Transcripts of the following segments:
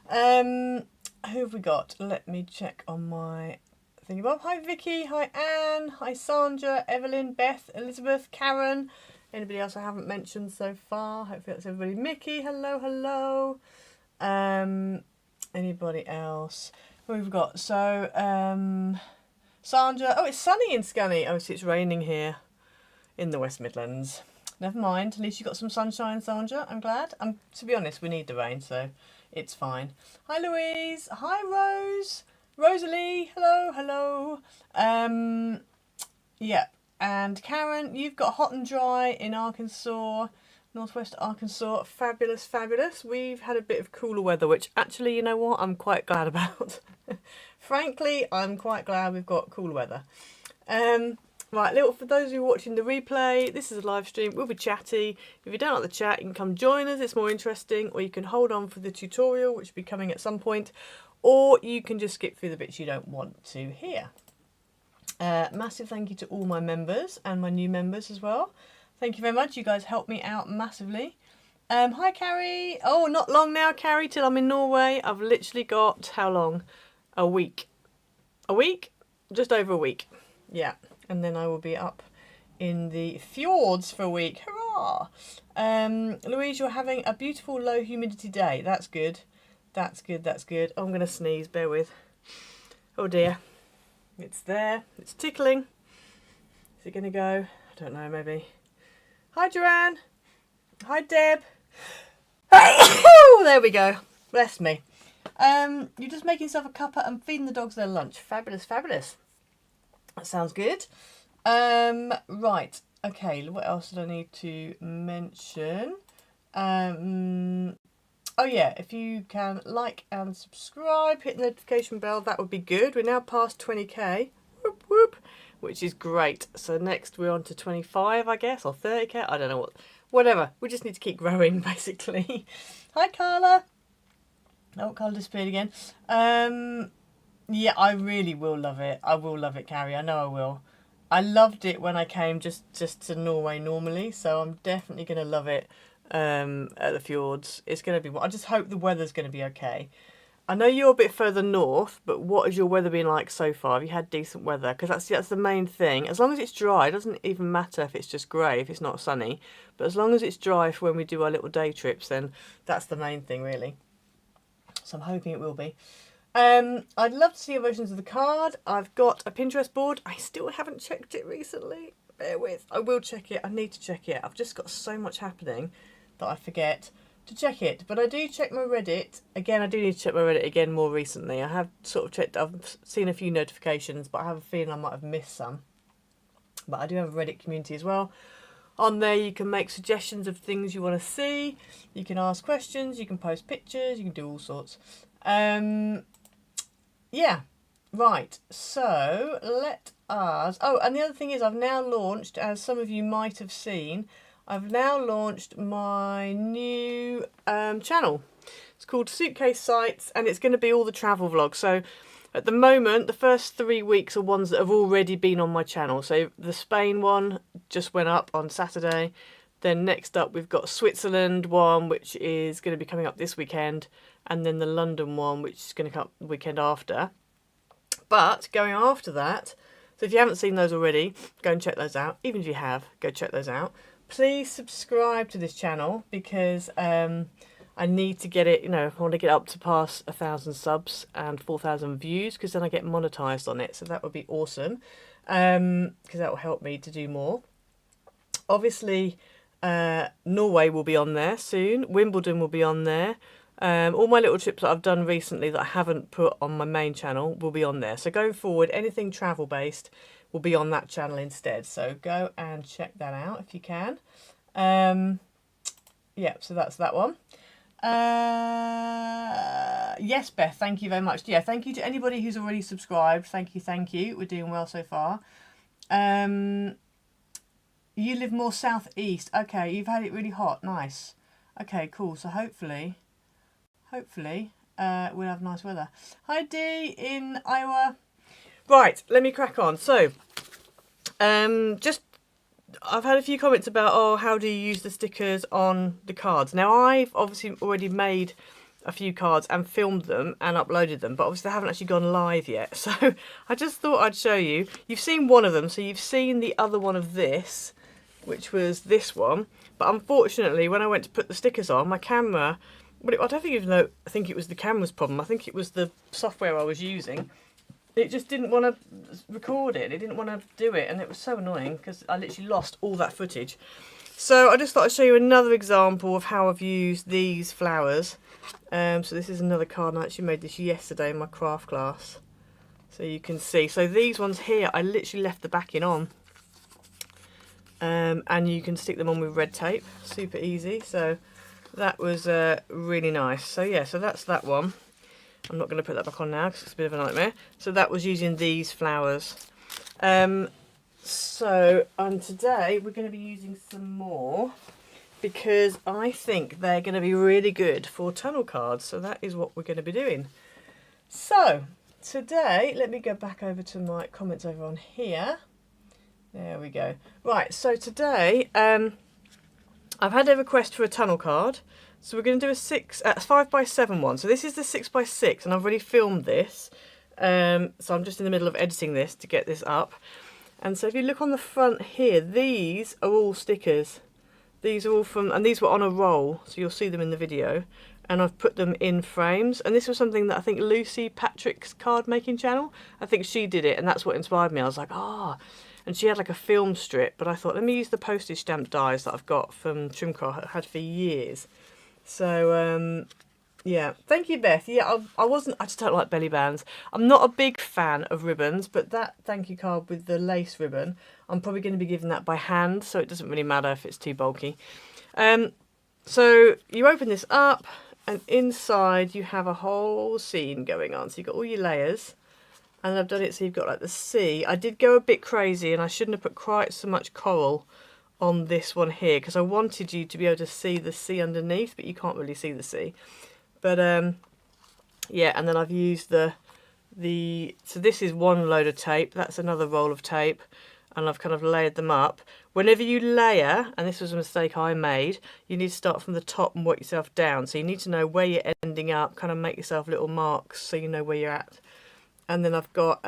Who have we got? Let me check on my thingy bob. Hi Vicky, hi Anne, hi Sandra, Evelyn, Beth, Elizabeth, Karen. Anybody else I haven't mentioned so far? Hopefully that's everybody. Mickey, hello, hello. Anybody else? Who have we got? So, Sandra. Oh, it's sunny in Scunny. Oh, so it's raining here in the West Midlands. Never mind. At least you got some sunshine, Sandra. I'm glad. To be honest, we need the rain, so it's fine. Hi, Louise. Hi, Rose. Rosalie. Hello, hello. Yeah. And Karen, you've got hot and dry in Arkansas, northwest Arkansas. Fabulous, fabulous. We've had a bit of cooler weather, which actually, you know what, I'm quite glad about. Frankly, I'm quite glad we've got cooler weather. Right, little for those who are watching the replay, this is a live stream. We'll be chatty. If you don't like the chat, you can come join us. It's more interesting, or you can hold on for the tutorial, which will be coming at some point, or you can just skip through the bits you don't want to hear. Massive thank you to all my members and my new members as well. Thank you very much. You guys help me out massively. Hi, Carrie. Oh, not long now, Carrie, till I'm in Norway. I've literally got, how long? A week. A week? Just over a week. Yeah. And then I will be up in the fjords for a week. Hurrah! Louise, you're having a beautiful low humidity day. That's good. That's good. That's good. Oh, I'm going to sneeze. Bear with. Oh, dear. It's there. It's tickling. Is it going to go? I don't know, maybe. Hi, Joanne. Hi, Deb. Oh, there we go. Bless me. You're just making yourself a cuppa and feeding the dogs their lunch. Fabulous, fabulous. That sounds good. Right. Okay, what else did I need to mention? Oh yeah, if you can like and subscribe, hit the notification bell, that would be good. We're now past 20k, whoop, whoop, which is great. So next we're on to 25, I guess, or 30k, I don't know whatever. We just need to keep growing, basically. Hi, Carla. Oh, Carla disappeared again. Yeah, I really will love it. I will love it, Carrie. I know I will. I loved it when I came just to Norway normally, so I'm definitely going to love it. At the fjords. It's going to be, I just hope the weather's going to be okay. I know you're a bit further north, but what has your weather been like so far? Have you had decent weather? Because that's the main thing. As long as it's dry, it doesn't even matter if it's just grey, if it's not sunny. But as long as it's dry for when we do our little day trips, then that's the main thing, really. So I'm hoping it will be. I'd love to see your versions of the card. I've got a Pinterest board. I still haven't checked it recently. Bear with. I will check it. I need to check it. I've just got so much happening that I forget to check it. But I do check my Reddit. Again, I do need to check my Reddit again more recently. I have sort of checked, I've seen a few notifications, but I have a feeling I might have missed some. But I do have a Reddit community as well. On there you can make suggestions of things you want to see. You can ask questions, you can post pictures, you can do all sorts. Yeah, right. So let us... Oh, and the other thing is I've now launched, as some of you might have seen, I've now launched my new channel. It's called Suitcase Sites, and it's going to be all the travel vlogs. So at the moment, the first 3 weeks are ones that have already been on my channel. So the Spain one just went up on Saturday. Then next up, we've got Switzerland one, which is going to be coming up this weekend. And then the London one, which is going to come up the weekend after. But going after that, so if you haven't seen those already, go and check those out. Even if you have, go check those out. Please subscribe to this channel because I need to get it, you know, I want to get up to past 1,000 subs and 4,000 views because then I get monetized on it. So that would be awesome because that will help me to do more. Obviously, Norway will be on there soon. Wimbledon will be on there. All my little trips that I've done recently that I haven't put on my main channel will be on there. So going forward, anything travel based will be on that channel instead. So go and check that out if you can. Yeah, so that's that one. Yes, Beth, thank you very much. Yeah, thank you to anybody who's already subscribed. Thank you, thank you. We're doing well so far. You live more southeast. Okay, you've had it really hot. Nice. Okay, cool. So hopefully we'll have nice weather. Hi Dee in Iowa. Right, let me crack on. So I've had a few comments about, oh, how do you use the stickers on the cards? Now I've obviously already made a few cards and filmed them and uploaded them, but obviously they haven't actually gone live yet. So I just thought I'd show you. You've seen one of them, so you've seen the other one of this, which was this one. But unfortunately, when I went to put the stickers on, my camera, well, I don't think even though I think it was the camera's problem. I think it was the software I was using. It just didn't want to record it. It didn't want to do it, and it was so annoying because I literally lost all that footage. So I just thought I'd show you another example of how I've used these flowers. So this is another card, and I actually made this yesterday in my craft class. So you can see. So these ones here, I literally left the backing on. And you can stick them on with red tape. Super easy. So that was really nice. So yeah, so that's that one. I'm not going to put that back on now because it's a bit of a nightmare. So that was using these flowers. Today we're going to be using some more because I think they're going to be really good for tunnel cards. So that is what we're going to be doing. So today, let me go back over to my comments over on here. There we go. Right, so today I've had a request for a tunnel card. So we're going to do a 5x7 one. So this is the 6x6 and I've already filmed this. So I'm just in the middle of editing this to get this up. And so if you look on the front here, these are all stickers. These are all from, and these were on a roll, so you'll see them in the video. And I've put them in frames. And this was something that I think Lucy Patrick's card making channel, I think she did it, and that's what inspired me. I was like, ah. And she had like a film strip, but I thought, let me use the postage stamp dies that I've got from Trimcraft I've had for years. So, yeah, thank you, Beth. Yeah, I just don't like belly bands. I'm not a big fan of ribbons, but that thank you card with the lace ribbon, I'm probably going to be giving that by hand, so it doesn't really matter if it's too bulky. So you open this up, and inside you have a whole scene going on. So you've got all your layers, and I've done it so you've got like the sea. I did go a bit crazy, and I shouldn't have put quite so much coral on this one here because I wanted you to be able to see the sea underneath, but you can't really see the sea. But yeah, and then I've used so this is one load of tape, that's another roll of tape, and I've kind of layered them up. Whenever you layer, and this was a mistake I made, you need to start from the top and work yourself down. So you need to know where you're ending up, kind of make yourself little marks so you know where you're at. And then I've got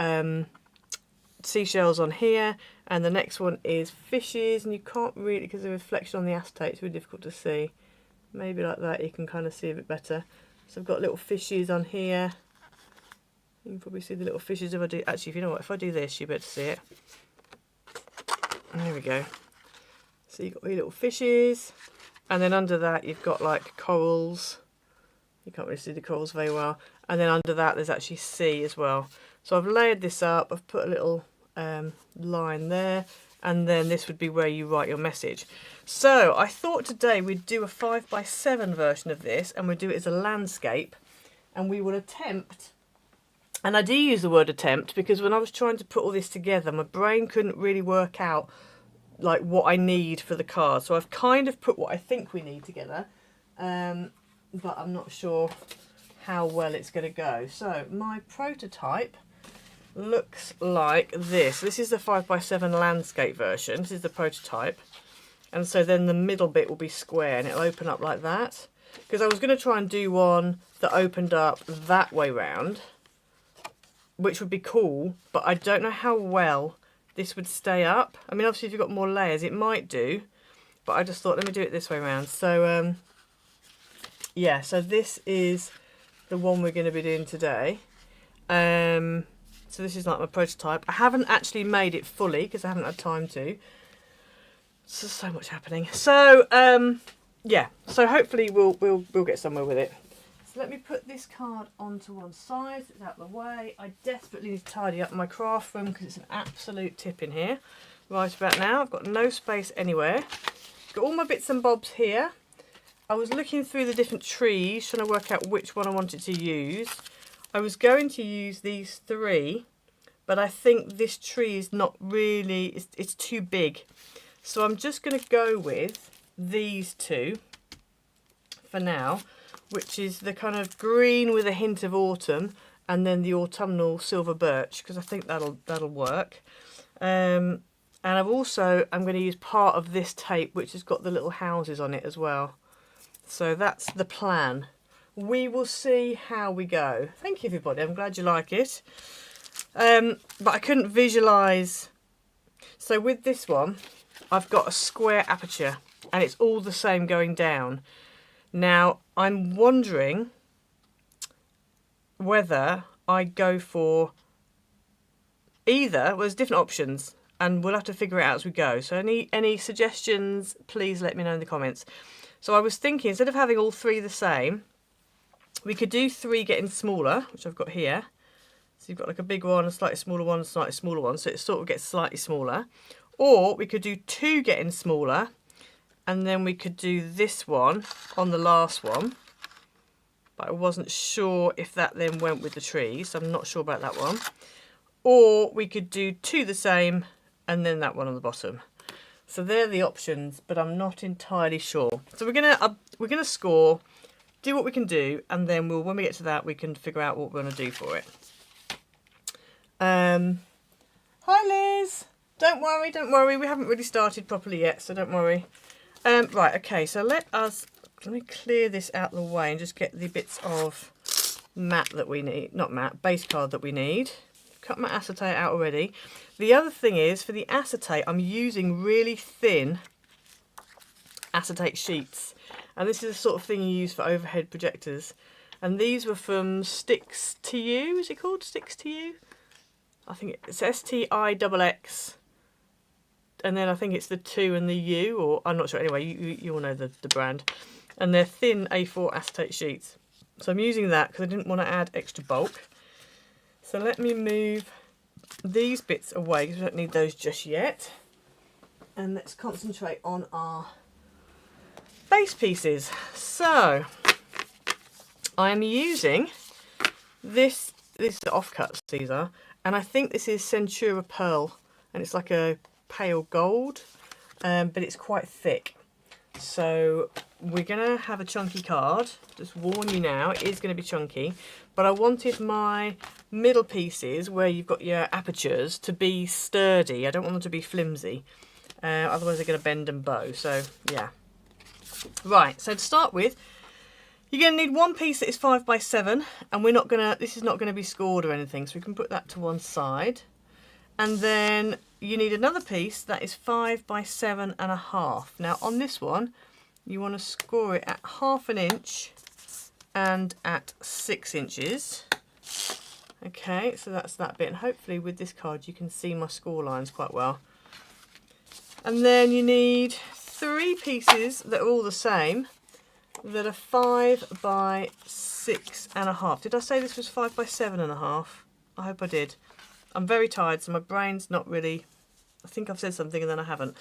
seashells on here, and the next one is fishes, and you can't really, because of the reflection on the acetate, it's really difficult to see. Maybe like that you can kind of see a bit better. So I've got little fishes on here. You can probably see the little fishes if I do, actually, if you know what, if I do this, you'll be able to see it. There we go. So you've got your little fishes, and then under that you've got like corals. You can't really see the corals very well. And then under that there's actually sea as well. So I've layered this up, I've put a little line there, and then this would be where you write your message. So I thought today we'd do a 5x7 version of this, and we'd do it as a landscape, and we will attempt, and I do use the word attempt because when I was trying to put all this together, my brain couldn't really work out like what I need for the card. So I've kind of put what I think we need together, but I'm not sure how well it's going to go. So my prototype looks like this. This is the 5x7 landscape version. This is the prototype. And so then the middle bit will be square and it'll open up like that. Because I was going to try and do one that opened up that way round, which would be cool, but I don't know how well this would stay up. I mean, obviously if you've got more layers it might do, but I just thought let me do it this way round. So yeah, so this is the one we're going to be doing today. So this is like my prototype. I haven't actually made it fully because I haven't had time to. So there's so much happening. So yeah, so hopefully we'll get somewhere with it. So let me put this card onto one side so it's out of the way. I desperately need to tidy up my craft room because it's an absolute tip in here. Right about now, I've got no space anywhere. Got all my bits and bobs here. I was looking through the different trees, trying to work out which one I wanted to use. I was going to use these three, but I think this tree is not really, it's too big. So I'm just going to go with these two for now, which is the kind of green with a hint of autumn, and then the autumnal silver birch, because I think that'll work. And I'm going to use part of this tape, which has got the little houses on it as well. So that's the plan. we will see how we go. Thank you, everybody. I'm glad you like it. But I couldn't visualise. So with this one, I've got a square aperture and it's all the same going down. Now, I'm wondering whether I go for either. Well, there's different options and we'll have to figure it out as we go. So any suggestions, please let me know in the comments. So I was thinking, instead of having all three the same, we could do 3 getting smaller, which I've got here. So you've got like a big one, a slightly smaller one, a slightly smaller one, so it sort of gets slightly smaller. Or we could do 2 getting smaller, and then we could do this one on the last one. But I wasn't sure if that then went with the trees, so I'm not sure about that one. Or we could do 2 the same, and then that one on the bottom. So they're the options, but I'm not entirely sure. So we're gonna score, do what we can do, and then when we get to that, we can figure out what we're gonna do for it. Hi Liz. Don't worry. We haven't really started properly yet, so don't worry. Right, okay. So let me clear this out of the way and just get the bits of mat that we need, not mat, base card that we need. Cut my acetate out already. The other thing is, for the acetate, I'm using really thin acetate sheets. And this is the sort of thing you use for overhead projectors. And these were from Sticks to You, is it called? Sticks to You? I think it's STIXX. And then I think it's the 2 and the U, or I'm not sure. Anyway, you all know the brand. And they're thin A4 acetate sheets. So I'm using that because I didn't want to add extra bulk. So let me move these bits away because we don't need those just yet. And let's concentrate on our base pieces. So I am using this is the offcuts, these are, and I think this is Centura Pearl, and it's like a pale gold, but it's quite thick. So we're gonna have a chunky card. Just warn you now, it is gonna be chunky, but I wanted my middle pieces where you've got your apertures to be sturdy. I don't want them to be flimsy, otherwise they're gonna bend and bow. So yeah. Right, so to start with, you're going to need one piece that is 5 by 7, and this is not going to be scored or anything, so we can put that to one side. And then you need another piece that is 5 by 7.5. Now on this one, you want to score it at 1/2 inch and at 6 inches. Okay, so that's that bit, and hopefully with this card you can see my score lines quite well. And then you need 3 pieces that are all the same, that are 5 by 6.5. Did I say this was 5 by 7.5? I hope I did. I'm very tired, so my brain's not really, I think I've said something and then I haven't.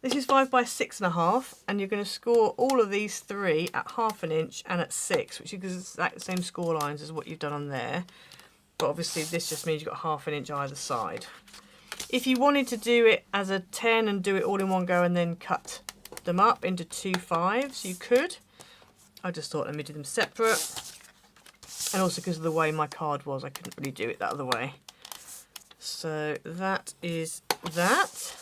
This is 5 by 6.5, and you're going to score all of these 3 at 1/2 inch and at 6, which is the exact same score lines as what you've done on there. But obviously this just means you've got 1/2 inch either side. If you wanted to do it as a 10 and do it all in one go and then cut them up into 2 5s, you could. I just thought let me do them separate. And also because of the way my card was, I couldn't really do it that other way. So that is that.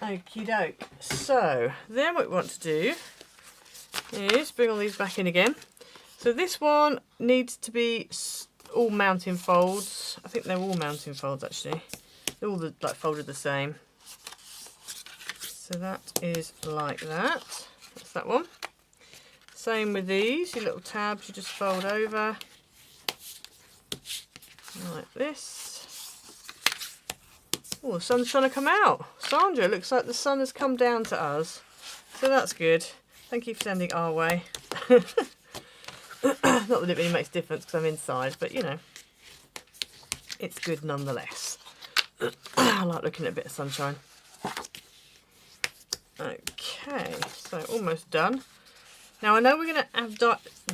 Okie doke. So then what we want to do is bring all these back in again. So this one needs to be all mounting folds. I think they're all mounting folds actually. They're all like folded the same. So that is like that. That's that one. Same with these, your little tabs you just fold over like this. Oh, the sun's trying to come out. Sandra, looks like the sun has come down to us. So that's good. Thank you for sending our way. Not that it really makes a difference because I'm inside, but you know, it's good nonetheless. I like looking at a bit of sunshine. Okay, so almost done. Now I know we're going to have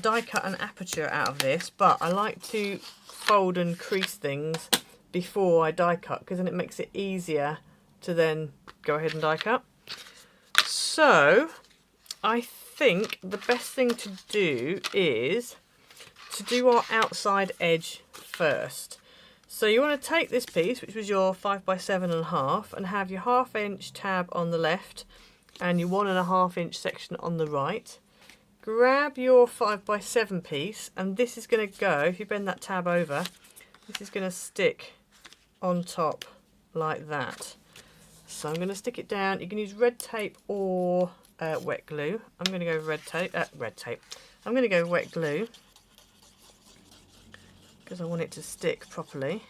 die cut an aperture out of this, but I like to fold and crease things before I die cut because then it makes it easier to then go ahead and die cut. So I think the best thing to do is to do our outside edge first. So you want to take this piece, which was your 5 by 7.5, and have your 1/2 inch tab on the left and your 1.5 inch section on the right. grab your 5x7 piece, and this is going to go, if you bend that tab over, this is going to stick on top like that. So I'm going to stick it down. You can use red tape or wet glue. I'm going to go red tape. I'm going to go wet glue because I want it to stick properly.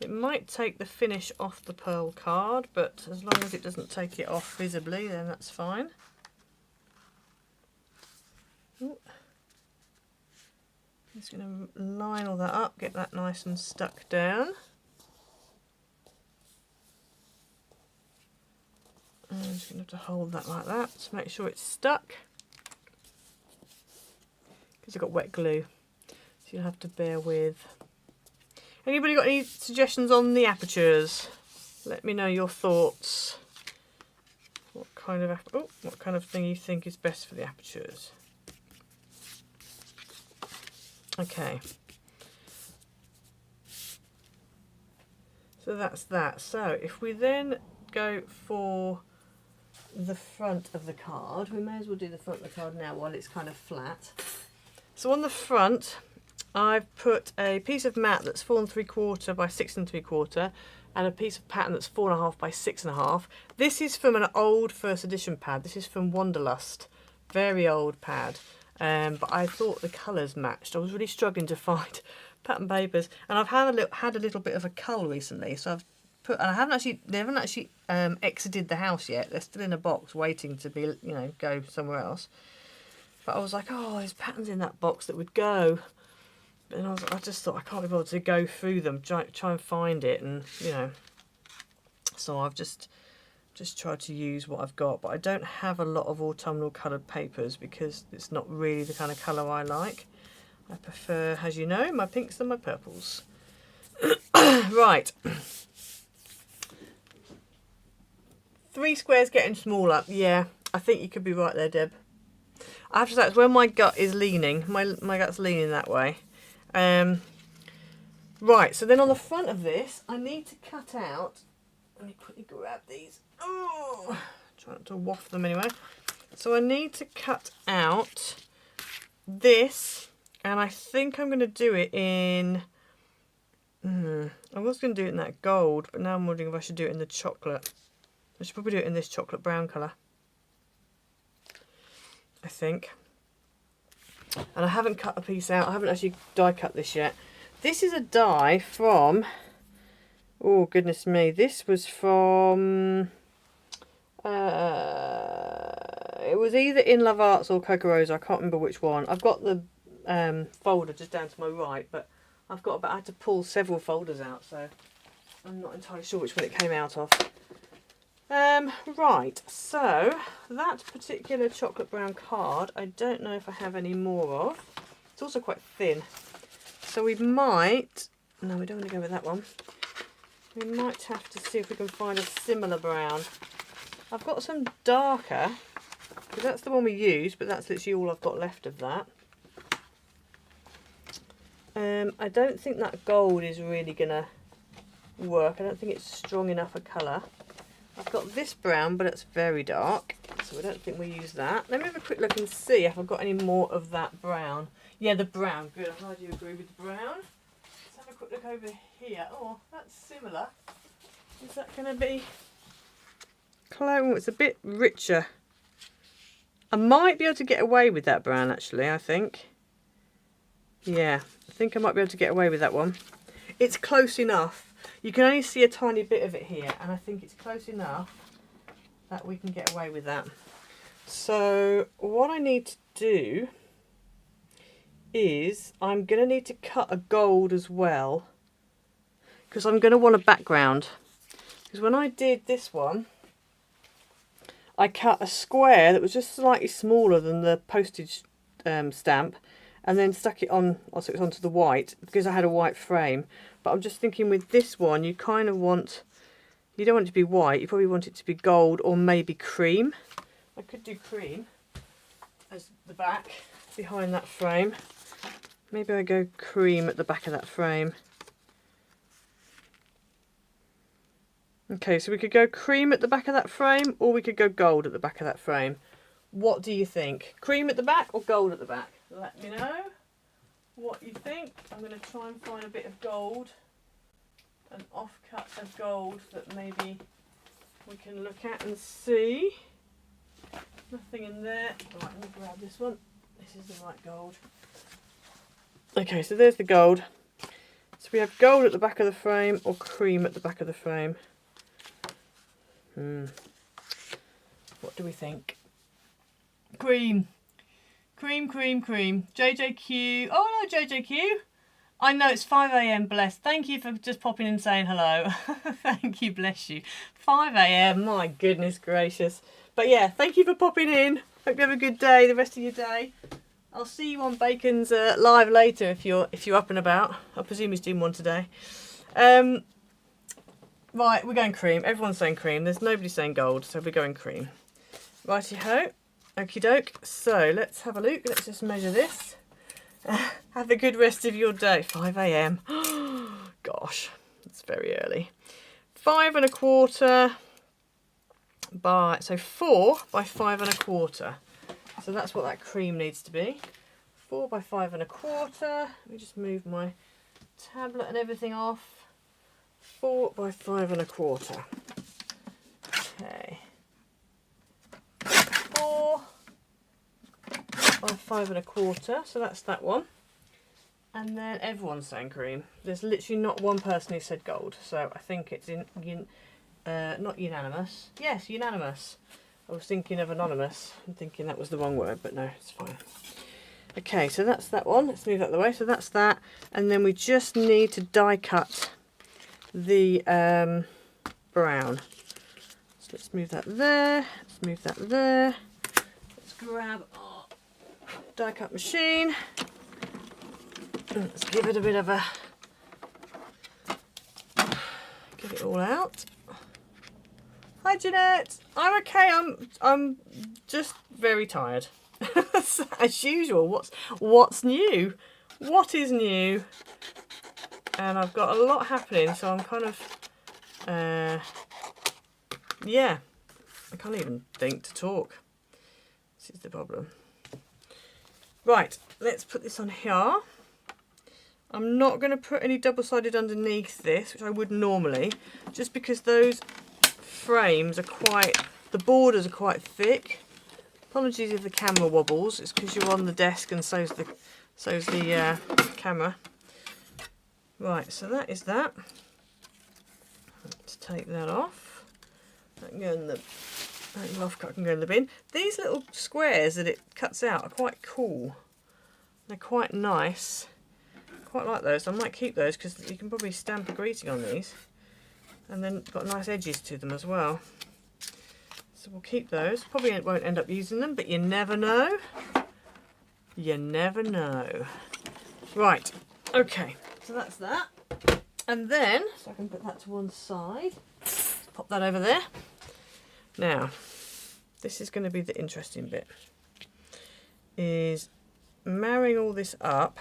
It might take the finish off the pearl card, but as long as it doesn't take it off visibly, then that's fine. Ooh. Just going to line all that up, get that nice and stuck down. And I'm just going to have to hold that like that to make sure it's stuck. Because I've got wet glue, so you'll have to bear with. Anybody got any suggestions on the apertures? Let me know your thoughts. What kind of thing you think is best for the apertures? Okay. So that's that. So if we then go for the front of the card, we may as well do the front of the card now while it's kind of flat. So on the front, I've put a piece of mat that's 4 3/4 by 6 3/4 and a piece of pattern that's 4.5 by 6.5. This is from an old first edition pad. This is from Wanderlust, very old pad. But I thought the colours matched. I was really struggling to find pattern papers, and I've had a little bit of a cull recently. So I've put, and they haven't actually exited the house yet. They're still in a box waiting to be, go somewhere else. But I was like, oh, there's patterns in that box that would go. And I just thought I can't be bothered to go through them, try and find it, and so I've just tried to use what I've got. But I don't have a lot of autumnal coloured papers because it's not really the kind of colour I like. I prefer, as you know, my pinks and my purples. Right. 3 squares getting smaller. Yeah, I think you could be right there, Deb. I have to say, it's where my gut is leaning. My gut's leaning that way. Right, so then on the front of this, I need to cut out, let me quickly grab these. Oh, try not to waft them anyway. So I need to cut out this, and I think I'm going to do it in, I was going to do it in that gold, but now I'm wondering if I should do it in the chocolate. I should probably do it in this chocolate brown colour, I think. And I haven't cut a piece out. I haven't actually die cut this yet. This is a die from, oh goodness me, this was from, it was either In Love Arts or Coco Rosa, I can't remember which one. I've got the folder just down to my right, but I had to pull several folders out, so I'm not entirely sure which one it came out of. Right, so that particular chocolate brown card, I don't know if I have any more of. It's also quite thin. So we might, no, we don't want to go with that one. We might have to see if we can find a similar brown. I've got some darker, because that's the one we used, but that's literally all I've got left of that. I don't think that gold is really going to work. I don't think it's strong enough a colour. I've got this brown, but it's very dark, so I don't think we use that. Let me have a quick look and see if I've got any more of that brown. Yeah, the brown. Good, I'm glad you agree with the brown. Let's have a quick look over here. Oh, that's similar. Is that going to be clone? It's a bit richer. I might be able to get away with that brown, actually, I think. Yeah, I think I might be able to get away with that one. It's close enough. You can only see a tiny bit of it here, and I think it's close enough that we can get away with that. So what I need to do is I'm going to need to cut a gold as well, because I'm going to want a background. Because when I did this one, I cut a square that was just slightly smaller than the postage stamp, and then stuck it on, also it was onto the white, because I had a white frame. But I'm just thinking with this one, you kind of want, you don't want it to be white, you probably want it to be gold or maybe cream. I could do cream as the back behind that frame. Maybe I go cream at the back of that frame. Okay, so we could go cream at the back of that frame, or we could go gold at the back of that frame. What do you think? Cream at the back or gold at the back? Let me know what you think. I'm going to try and find a bit of gold, an offcut of gold that maybe we can look at and see. Nothing in there. Right, let me grab this one. This is the right gold. Okay, so there's the gold. So we have gold at the back of the frame or cream at the back of the frame. What do we think? Cream. Cream, cream, cream. JJQ. Oh no, JJQ. I know it's 5 AM, bless. Thank you for just popping in and saying hello. Thank you, bless you. 5 AM, my goodness gracious. But yeah, thank you for popping in. Hope you have a good day, the rest of your day. I'll see you on Bacon's live later if you're up and about. I presume he's doing one today. Right, we're going cream. Everyone's saying cream. There's nobody saying gold, so we're going cream. Righty-ho. Okie doke. So let's have a look. Let's just measure this. Have a good rest of your day. 5 AM. Gosh, it's very early. 5 1/4 by, so 4 by 5 1/4. So that's what that cream needs to be. 4 by 5 1/4. Let me just move my tablet and everything off. 4 by 5 1/4. Okay. 4 by 5 1/4. So that's that one. And then everyone's saying cream. There's literally not one person who said gold. So I think it's not unanimous. Yes, unanimous. I was thinking of anonymous and thinking that was the wrong word, but no, it's fine. Okay, so that's that one. Let's move that the way. So that's that. And then we just need to die cut the brown. So let's move that there. Let's move that there. Let's grab our die cut machine. Let's give it a bit of a, get it all out. Hi Jeanette, I'm okay. I'm just very tired, as usual. What's new? What is new? And I've got a lot happening, so I'm kind of yeah. I can't even think to talk. This is the problem. Right, let's put this on here. I'm not going to put any double-sided underneath this, which I would normally, just because those frames are quite, the borders are quite thick. Apologies if the camera wobbles. It's because you're on the desk and so's the camera. Right, so that is that. Let's take that off. That can go in the offcut can go in the bin. These little squares that it cuts out are quite cool. They're quite nice. Quite like those. I might keep those because you can probably stamp a greeting on these, and then got nice edges to them as well. So we'll keep those. Probably won't end up using them, but you never know. You never know. Right. Okay. So that's that. And then, so I can put that to one side. Let's pop that over there. Now, this is going to be the interesting bit. Is marrying all this up.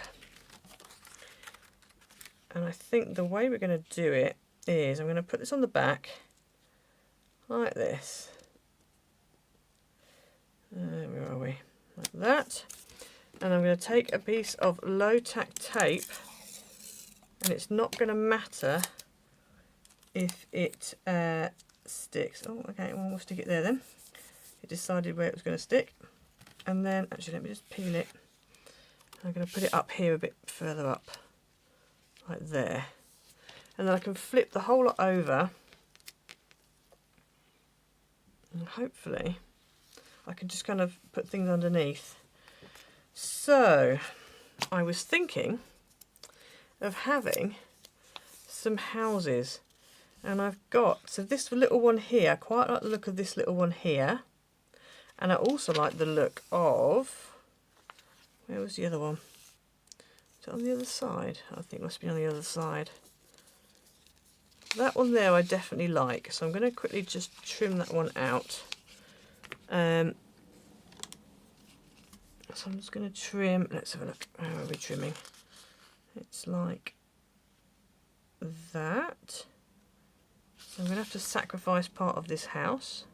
And I think the way we're going to do it is I'm going to put this on the back like this. Where are we? Like that. And I'm going to take a piece of low-tack tape, and it's not going to matter if it sticks. Oh, okay, well, we'll stick it there then. It decided where it was going to stick. And then, actually, let me just peel it. I'm going to put it up here a bit further up. Like there, and then I can flip the whole lot over, and hopefully I can just kind of put things underneath. So I was thinking of having some houses, and I've got, so this little one here, I quite like the look of this little one here, and I also like the look of, where was the other one? Is it on the other side? I think it must be on the other side. That one there I definitely like, so I'm going to quickly just trim that one out. So I'm just going to trim, let's have a look, how are we trimming? It's like that. So I'm going to have to sacrifice part of this house.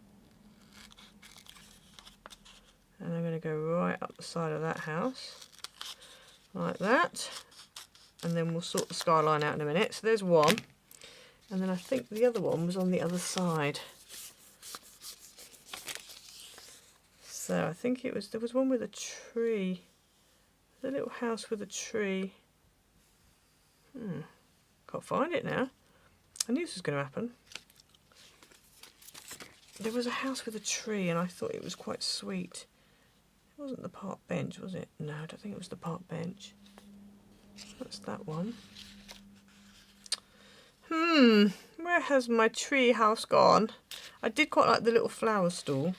And I'm going to go right up the side of that house, like that. And then we'll sort the skyline out in a minute. So there's one. And then I think the other one was on the other side. So I think it was, there was one with a tree. The little house with a tree. Can't find it now. I knew this was going to happen. There was a house with a tree and I thought it was quite sweet. It wasn't the park bench, was it? No, I don't think it was the park bench. That's that one. Where has my tree house gone? I did quite like the little flower stall.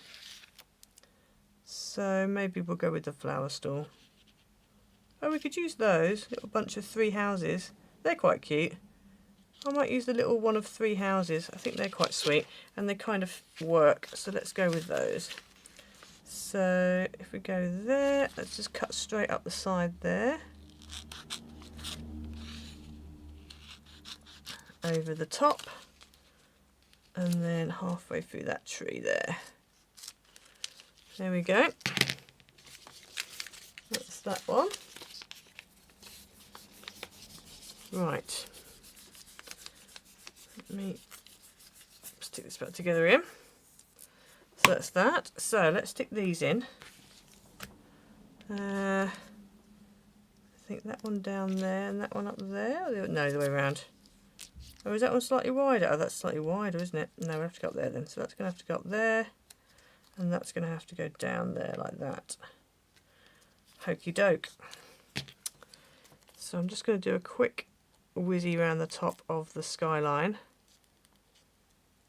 So maybe we'll go with the flower stall. Oh, we could use those. Little bunch of 3 houses. They're quite cute. I might use the little one of 3 houses. I think they're quite sweet and they kind of work. So let's go with those. So if we go there, let's just cut straight up the side there. Over the top. And then halfway through that tree there. There we go. That's that one. Right. Let me stick this back together in. So that's that. So let's stick these in. I think that one down there and that one up there. No, the way around. Oh, is that one slightly wider? Oh, that's slightly wider, isn't it? No, we have to go up there then. So that's going to have to go up there. And that's going to have to go down there like that. Hokey doke. So I'm just going to do a quick whizzy around the top of the skyline.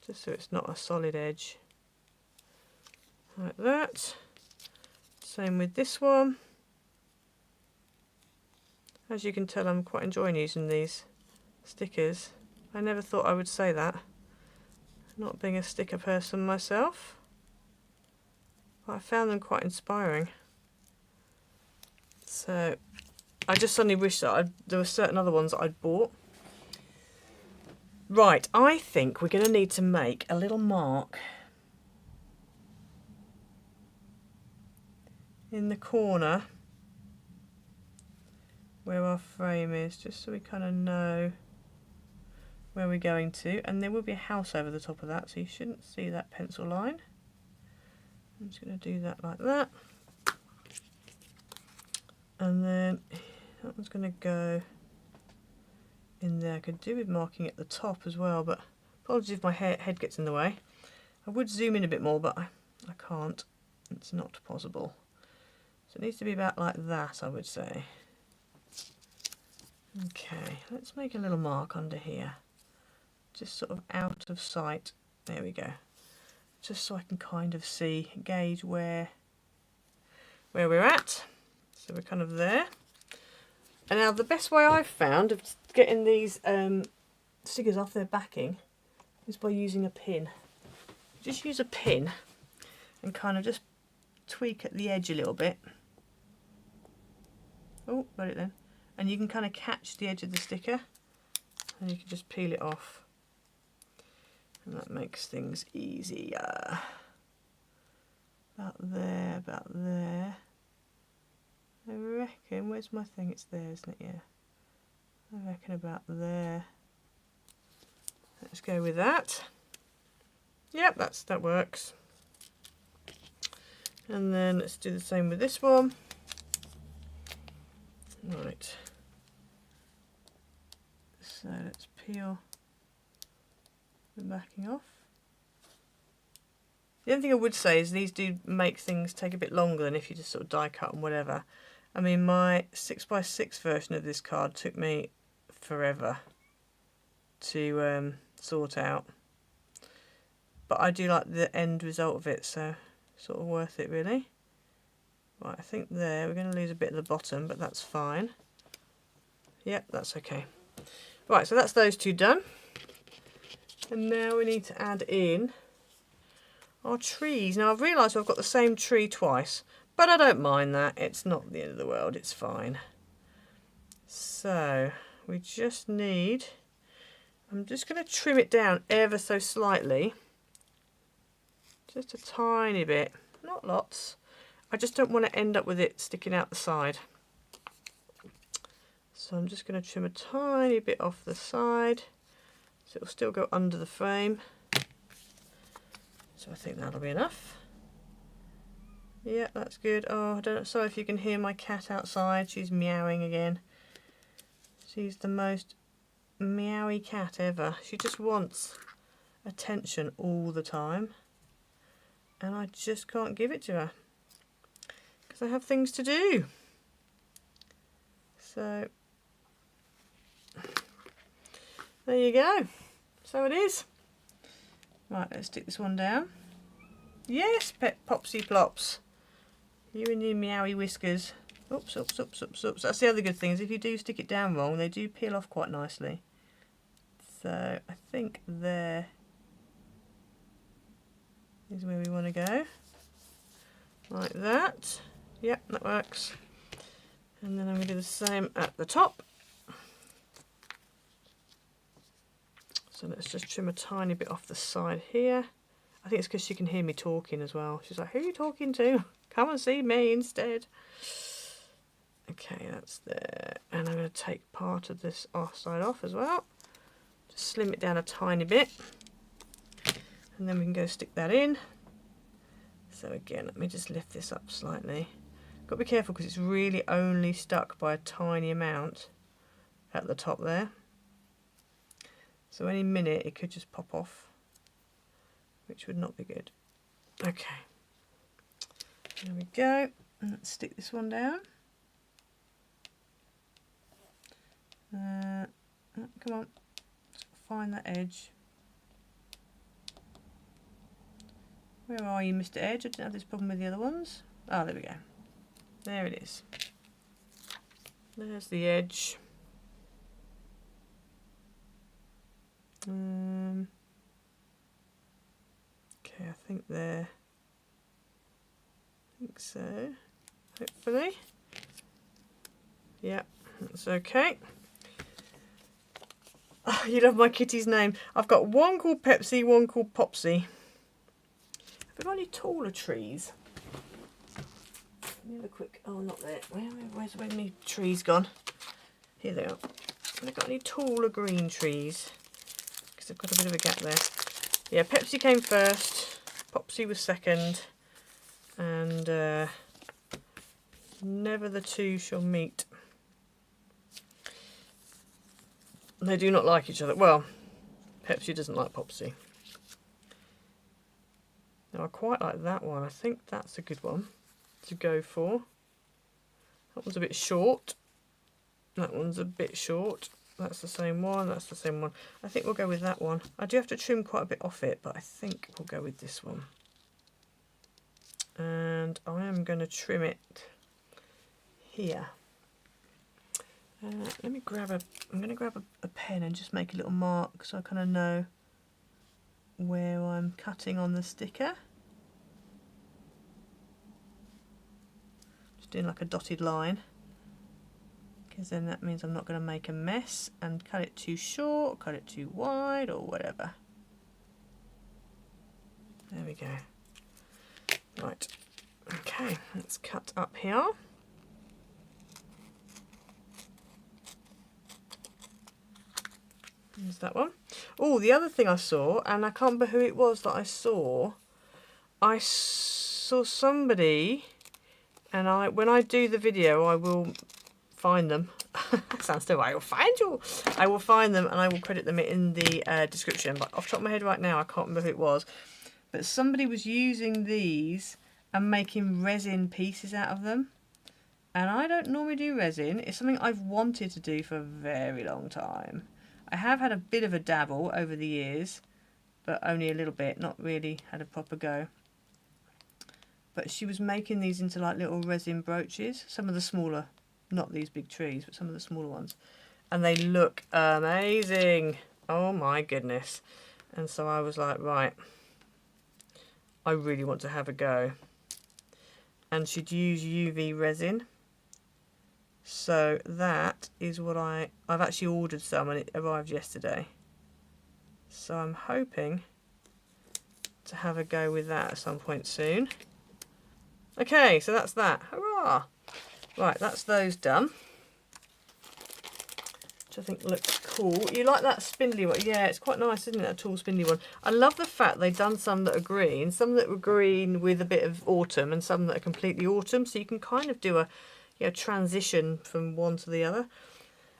Just so it's not a solid edge. Like that. Same with this one. As you can tell, I'm quite enjoying using these stickers. I never thought I would say that. Not being a sticker person myself. But I found them quite inspiring. So I just suddenly wish that there were certain other ones that I'd bought. Right, I think we're going to need to make a little mark in the corner where our frame is, just so we kind of know where we're going to. And there will be a house over the top of that, so you shouldn't see that pencil line. I'm just going to do that like that. And then that one's going to go in there. I could do with marking at the top as well, but apologies if my head gets in the way. I would zoom in a bit more, but I can't. It's not possible. So it needs to be about like that, I would say. Okay, let's make a little mark under here. Just sort of out of sight. There we go. Just so I can kind of see, gauge where we're at. So we're kind of there. And now the best way I've found of getting these stickers off their backing is by using a pin. Just use a pin and kind of just tweak at the edge a little bit. Oh, got it then. And you can kind of catch the edge of the sticker and you can just peel it off. And that makes things easier. About there, about there. I reckon, where's my thing? It's there, isn't it? Yeah. I reckon about there. Let's go with that. Yep, that works. And then let's do the same with this one. Right. So let's peel the backing off. The only thing I would say is these do make things take a bit longer than if you just sort of die cut and whatever. I mean, my 6x6 version of this card took me forever to sort out. But I do like the end result of it, so sort of worth it really. Right, I think there, we're going to lose a bit at the bottom, but that's fine. Yep, that's okay. Right, so that's those two done. And now we need to add in our trees. Now I've realised I've got the same tree twice, but I don't mind that. It's not the end of the world, it's fine. So we just need, I'm just going to trim it down ever so slightly. Just a tiny bit, not lots. I just don't want to end up with it sticking out the side. So I'm just going to trim a tiny bit off the side, so it'll still go under the frame. So I think that'll be enough. Yeah, that's good. Oh, I don't. Sorry if you can hear my cat outside. She's meowing again. She's the most meowy cat ever. She just wants attention all the time, and I just can't give it to her because I have things to do. So there you go. So it is. Right, let's stick this one down. Yes, pet Popsy Plops. You and your meowy whiskers. Oops, oops, oops, oops, oops. That's the other good thing, is if you do stick it down wrong, they do peel off quite nicely. So I think there is where we want to go. Like that. Yep, that works. And then I'm going to do the same at the top. So let's just trim a tiny bit off the side here. I think it's because she can hear me talking as well. She's like, who are you talking to? Come and see me instead. Okay, that's there. And I'm going to take part of this side off as well. Just slim it down a tiny bit. And then we can go stick that in. So again, let me just lift this up slightly. Got to be careful because it's really only stuck by a tiny amount at the top there. So any minute it could just pop off, which would not be good. Okay, there we go. And let's stick this one down. Come on, let's find that edge. Where are you, Mr. Edge? I didn't have this problem with the other ones. Oh, there we go. There it is. There's the edge. Okay, I think there. I think so. Hopefully. Yep, that's okay. Oh, you love my kitty's name. I've got one called Pepsi, one called Popsy. Have we got any taller trees? Let me have a quick. Oh, not there. Where's my trees gone? Here they are. Have I got any taller green trees? Because I've got a bit of a gap there. Yeah, Pepsi came first, Popsy was second, and never the two shall meet. They do not like each other. Well, Pepsi doesn't like Popsy. Now I quite like that one. I think that's a good one to go for. That one's a bit short. That one's a bit short. That's the same one, that's the same one. I think we'll go with that one. I do have to trim quite a bit off it, but I think we'll go with this one. And I am going to trim it here. Let me grab I'm going to grab a pen and just make a little mark so I kind of know where I'm cutting on the sticker. Just doing like a dotted line, because then that means I'm not going to make a mess and cut it too short, cut it too wide or whatever. There we go. Right, okay, let's cut up here. There's that one. Oh, the other thing I saw, and I can't remember who it was that I saw somebody, and when I do the video I will find them. That sounds terrible. I will find you. I will find them and I will credit them in the description, but off the top of my head right now I can't remember who it was. But somebody was using these and making resin pieces out of them. And I don't normally do resin. It's something I've wanted to do for a very long time. I have had a bit of a dabble over the years, but only a little bit, not really had a proper go. But she was making these into like little resin brooches, some of the smaller, not these big trees, but some of the smaller ones. And they look amazing. Oh my goodness. And so I was like, right, I really want to have a go. And she'd use UV resin. So that is what I've actually ordered some and it arrived yesterday. So I'm hoping to have a go with that at some point soon. Okay, so that's that. Hurrah! Right, that's those done. Which I think looks cool. You like that spindly one? Yeah, it's quite nice, isn't it, that tall spindly one? I love the fact they've done some that are green, some that were green with a bit of autumn, and some that are completely autumn, so you can kind of do a transition from one to the other.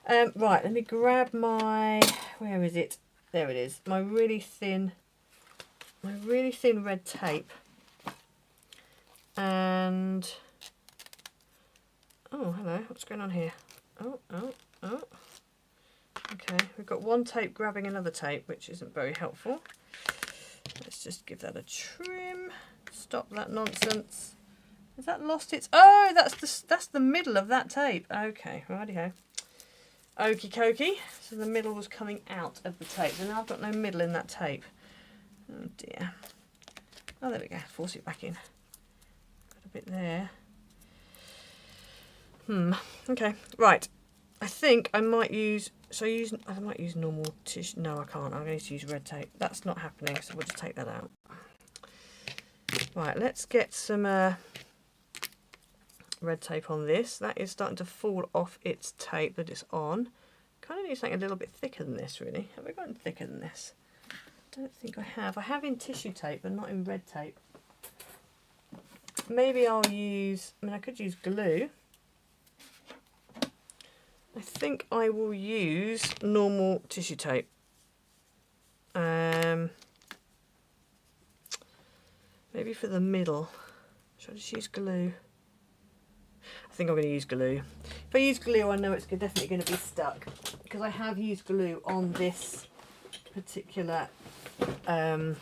Right, let me grab my, where is it? There it is. My really thin red tape. And, oh, hello, what's going on here? Oh. Okay, we've got one tape grabbing another tape, which isn't very helpful. Let's just give that a trim. Stop that nonsense. Has that lost its... Oh, that's the middle of that tape. Okay, righty-ho. Okie dokie. So the middle was coming out of the tape. And now I've got no middle in that tape. Oh dear. Oh, there we go. Force it back in. Got a bit there. Okay, right. I think I might use... I might use normal tissue. No, I can't. I'm going to use red tape. That's not happening, so we'll just take that out. Right, let's get some red tape on this. That is starting to fall off its tape that it's on. Kind of need something a little bit thicker than this, really. Have I gotten thicker than this? I don't think I have. I have in tissue tape, but not in red tape. Maybe I'll use... I could use glue. I think I will use normal tissue tape. Maybe for the middle. Should I just use glue? I think I'm going to use glue. If I use glue, I know it's definitely going to be stuck, because I have used glue on this particular, directly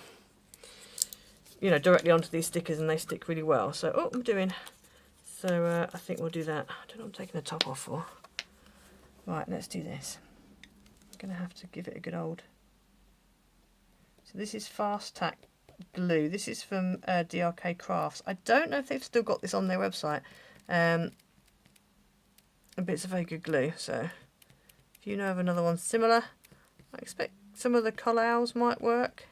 onto these stickers, and they stick really well. So, oh, I'm doing. So I think we'll do that. I don't know what I'm taking the top off for. Right, let's do this. I'm going to have to give it a good old... So this is Fast Tack glue. This is from DRK Crafts. I don't know if they've still got this on their website. But it's a very good glue. So if you know of another one similar, I expect some of the collals might work.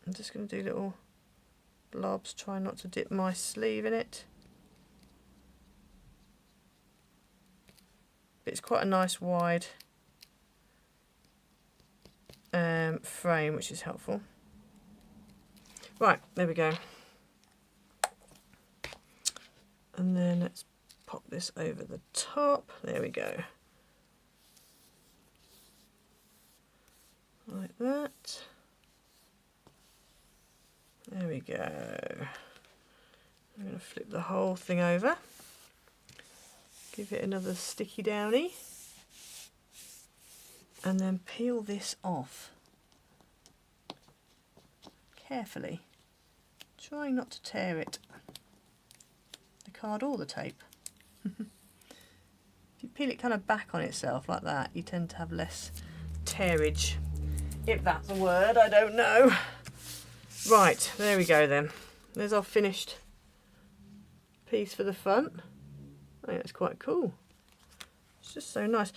I'm just going to do little blobs, try not to dip my sleeve in it. It's quite a nice wide frame, which is helpful. Right, there we go. And then let's pop this over the top. There we go. Like that. There we go. I'm going to flip the whole thing over. Give it another sticky downy, and then peel this off carefully, trying not to tear it, the card or the tape. If you peel it kind of back on itself like that, you tend to have less tearage, if that's a word, I don't know. Right, there we go then. There's our finished piece for the front. I think that's quite cool. It's just so nice.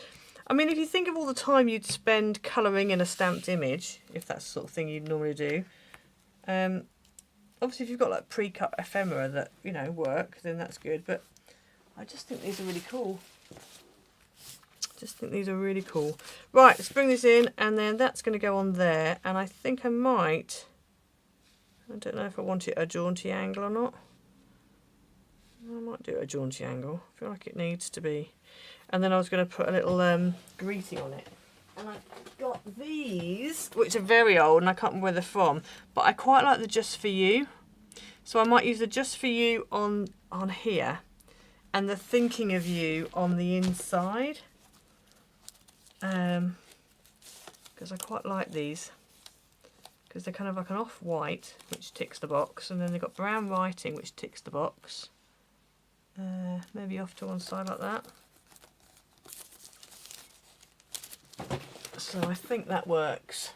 I mean, if you think of all the time you'd spend colouring in a stamped image, if that's the sort of thing you'd normally do, obviously if you've got like pre-cut ephemera that, work, then that's good. But I just think these are really cool. Right, let's bring this in, and then that's going to go on there. And I think I don't know if I want it a jaunty angle or not. I might do it a jaunty angle. I feel like it needs to be. And then I was going to put a little greeting on it. And I got these, which are very old, and I can't remember where they're from. But I quite like the Just For You. So I might use the Just For You on here, and the Thinking of You on the inside. Because I quite like these. Because they're kind of like an off-white, which ticks the box. And then they've got brown writing, which ticks the box. Maybe off to one side like that. So I think that works.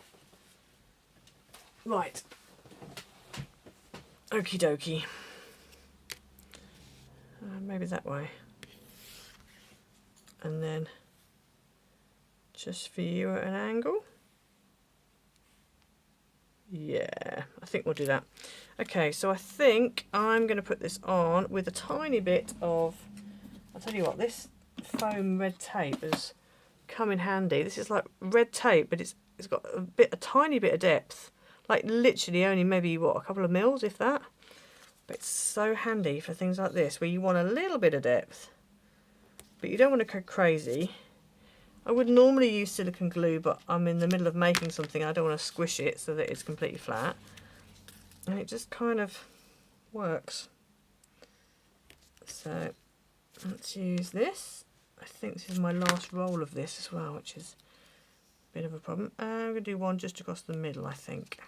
Right. Okie dokie. Maybe that way. And then Just For You at an angle. Yeah, I think we'll do that. Okay, so I think I'm going to put this on with a tiny bit of, I'll tell you what, this foam red tape has come in handy. This is like red tape, but it's got a tiny bit of depth, like literally only maybe what, a couple of mils, if that. But it's so handy for things like this where you want a little bit of depth, but you don't want to go crazy. I would normally use silicone glue, but I'm in the middle of making something. I don't want to squish it so that it's completely flat. And it just kind of works. So let's use this. I think this is my last roll of this as well, which is a bit of a problem. I'm going to do one just across the middle, I think.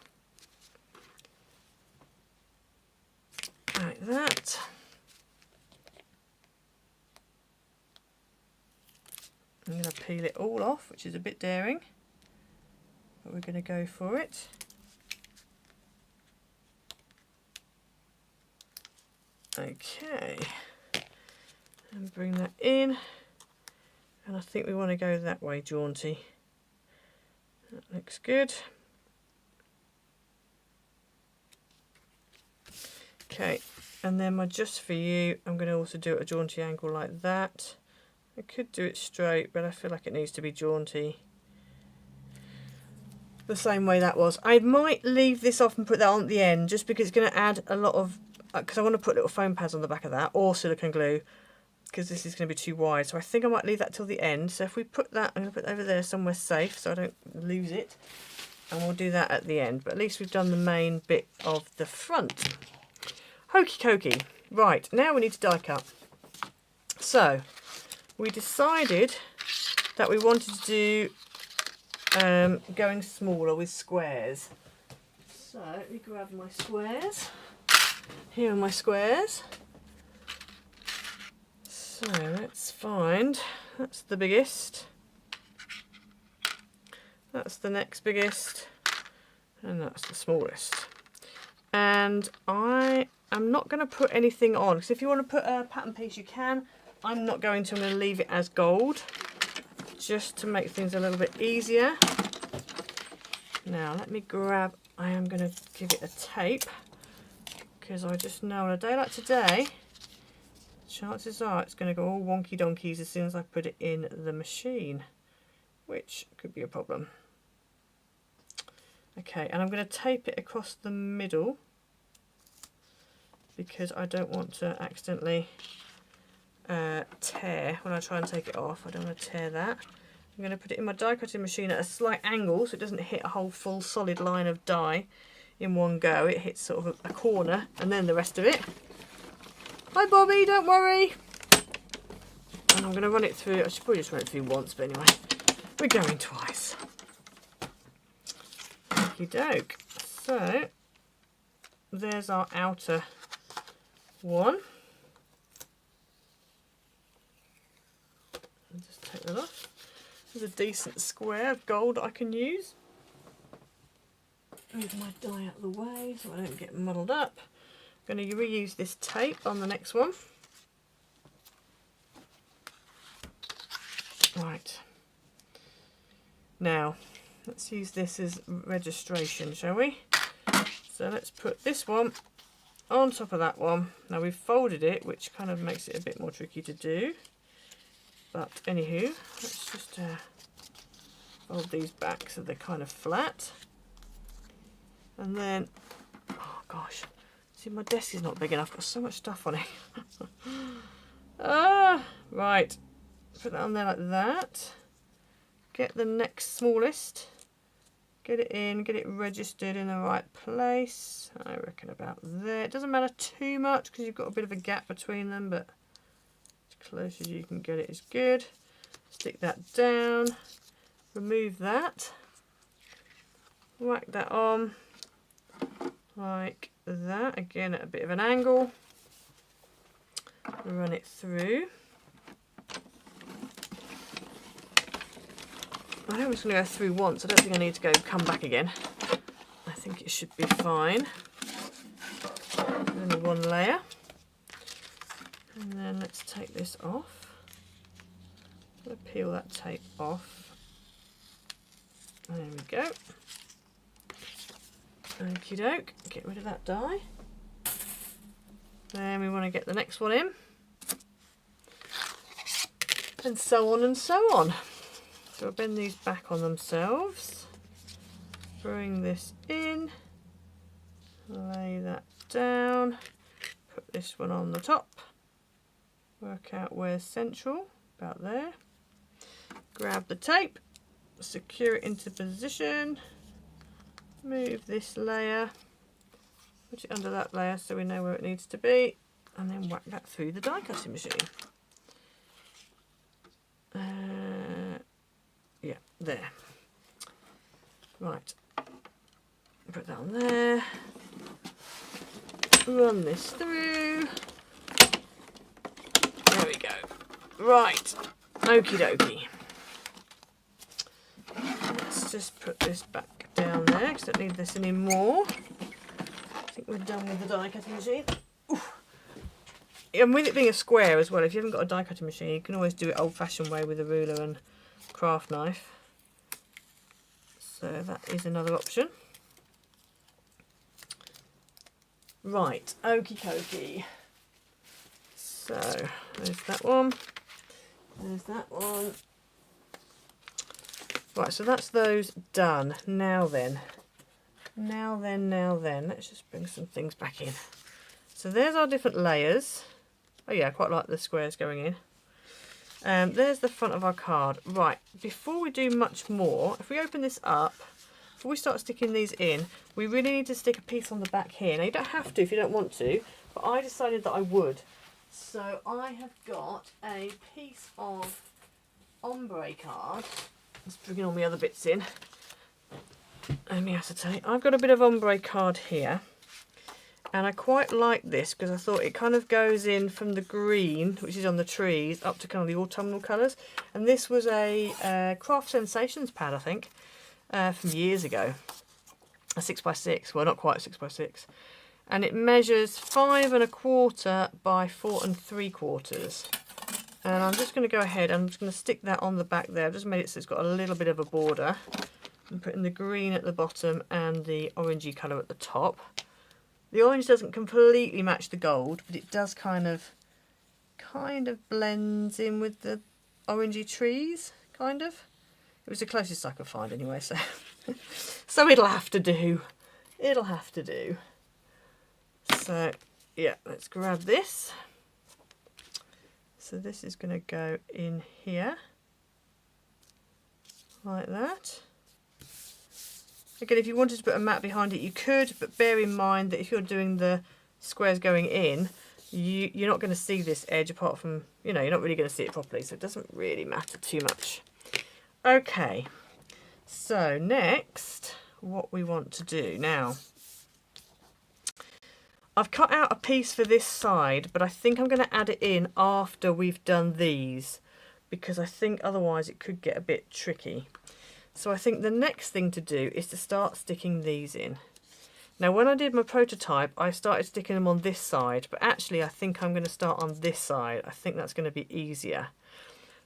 Like that. I'm going to peel it all off, which is a bit daring, but we're going to go for it. Okay, and bring that in, and I think we want to go that way, jaunty. That looks good. Okay, and then my just for you, I'm going to also do it at a jaunty angle like that. I could do it straight, but I feel like it needs to be jaunty. The same way that was. I might leave this off and put that on at the end, just because it's going to add a lot of, because I want to put little foam pads on the back of that, or silicone glue, because this is going to be too wide. So I think I might leave that till the end. So if we put that, I'm going to put it over there somewhere safe so I don't lose it. And we'll do that at the end. But at least we've done the main bit of the front. Hokey cokey. Right, now we need to die cut. So we decided that we wanted to do going smaller with squares. So let me grab my squares. Here are my squares. So let's find, that's the biggest, that's the next biggest, and that's the smallest. And I am not going to put anything on, because if you want to put a pattern piece you can. I'm not going to. I'm going to leave it as gold, just to make things a little bit easier. Now let me grab, I am going to give it a tape, because I just know on a day like today, chances are it's going to go all wonky donkeys as soon as I put it in the machine, which could be a problem. Okay, and I'm going to tape it across the middle, because I don't want to accidentally tear when I try and take it off. I don't want to tear that. I'm going to put it in my die cutting machine at a slight angle so it doesn't hit a whole full solid line of die in one go. It hits sort of a corner and then the rest of it. Hi Bobby, don't worry. And I'm going to run it through. I should probably just run it through once, but anyway, we're going twice. Okie doke. So there's our outer one. I'll just take that off. There's a decent square of gold I can use. Move my die out of the way so I don't get muddled up. I'm going to reuse this tape on the next one. Right. Now, let's use this as registration, shall we? So let's put this one on top of that one. Now we've folded it, which kind of makes it a bit more tricky to do. But anywho, let's just fold these back so they're kind of flat. And then, oh gosh, see my desk is not big enough, I've got so much stuff on it. Right, put that on there like that. Get the next smallest, get it in, get it registered in the right place. I reckon about there. It doesn't matter too much because you've got a bit of a gap between them, but as close as you can get it is good. Stick that down, remove that, whack that on like that, again at a bit of an angle, run it through. I think I'm just going to go through once. I don't think I need to come back again. I think it should be fine. Only one layer. And then let's take this off. I'm going to peel that tape off. There we go. Okie doke, get rid of that die. Then we want to get the next one in. And so on and so on. So I'll bend these back on themselves. Bring this in. Lay that down. Put this one on the top. Work out where's central. About there. Grab the tape. Secure it into position. Move this layer. Put it under that layer so we know where it needs to be. And then whack that through the die cutting machine. Yeah, there. Right. Put that on there. Run this through. There we go. Right. Okie dokie. Let's just put this back down there because I don't need this anymore. I think we're done with the die cutting machine. Oof. And with it being a square as well, if you haven't got a die cutting machine, you can always do it old-fashioned way with a ruler and craft knife. So that is another option. Right, okie dokie. So there's that one. There's that one. Right, so that's those done. Now then, let's just bring some things back in. So there's our different layers. Oh yeah, I quite like the squares going in. There's the front of our card. Right, before we do much more, if we open this up, before we start sticking these in, we really need to stick a piece on the back here. Now you don't have to if you don't want to, but I decided that I would. So I have got a piece of ombre card. Let's bring all my other bits in. And my acetate. I've got a bit of ombre card here. And I quite like this because I thought it kind of goes in from the green, which is on the trees, up to kind of the autumnal colours. And this was a Craft Sensations pad, I think, from years ago. A 6x6, well not quite 6x6. And it measures 5 1/4 by 4 3/4. And I'm just going to go ahead and I'm just going to stick that on the back there. I've just made it so it's got a little bit of a border. I'm putting the green at the bottom and the orangey colour at the top. The orange doesn't completely match the gold, but it does kind of blends in with the orangey trees, kind of. It was the closest I could find anyway, so so it'll have to do. It'll have to do. So yeah, let's grab this. So this is going to go in here, like that. Again, if you wanted to put a mat behind it, you could, but bear in mind that if you're doing the squares going in, you're not going to see this edge apart from, you know, you're not really going to see it properly, so it doesn't really matter too much. Okay, so next, what we want to do now. I've cut out a piece for this side, but I think I'm going to add it in after we've done these, because I think otherwise it could get a bit tricky. So I think the next thing to do is to start sticking these in. Now when I did my prototype, I started sticking them on this side, but actually I think I'm going to start on this side. I think that's going to be easier.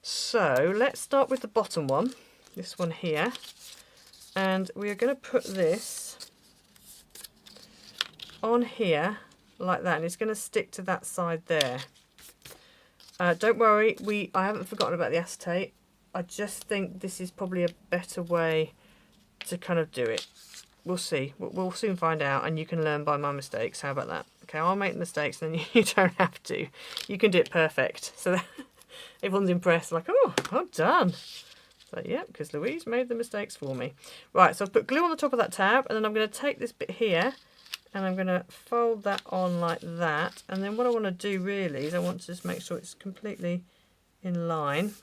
So let's start with the bottom one, this one here, and we are going to put this on here like that, and it's going to stick to that side there. Don't worry, I haven't forgotten about the acetate. I just think this is probably a better way to kind of do it. We'll see. We'll soon find out, and you can learn by my mistakes. How about that? Okay, I'll make the mistakes, then you don't have to. You can do it perfect. So that everyone's impressed, like, oh, well done. So yeah, because Louise made the mistakes for me. Right, so I've put glue on the top of that tab, and then I'm going to take this bit here, and I'm going to fold that on like that. And then what I want to do really is I want to just make sure it's completely in line.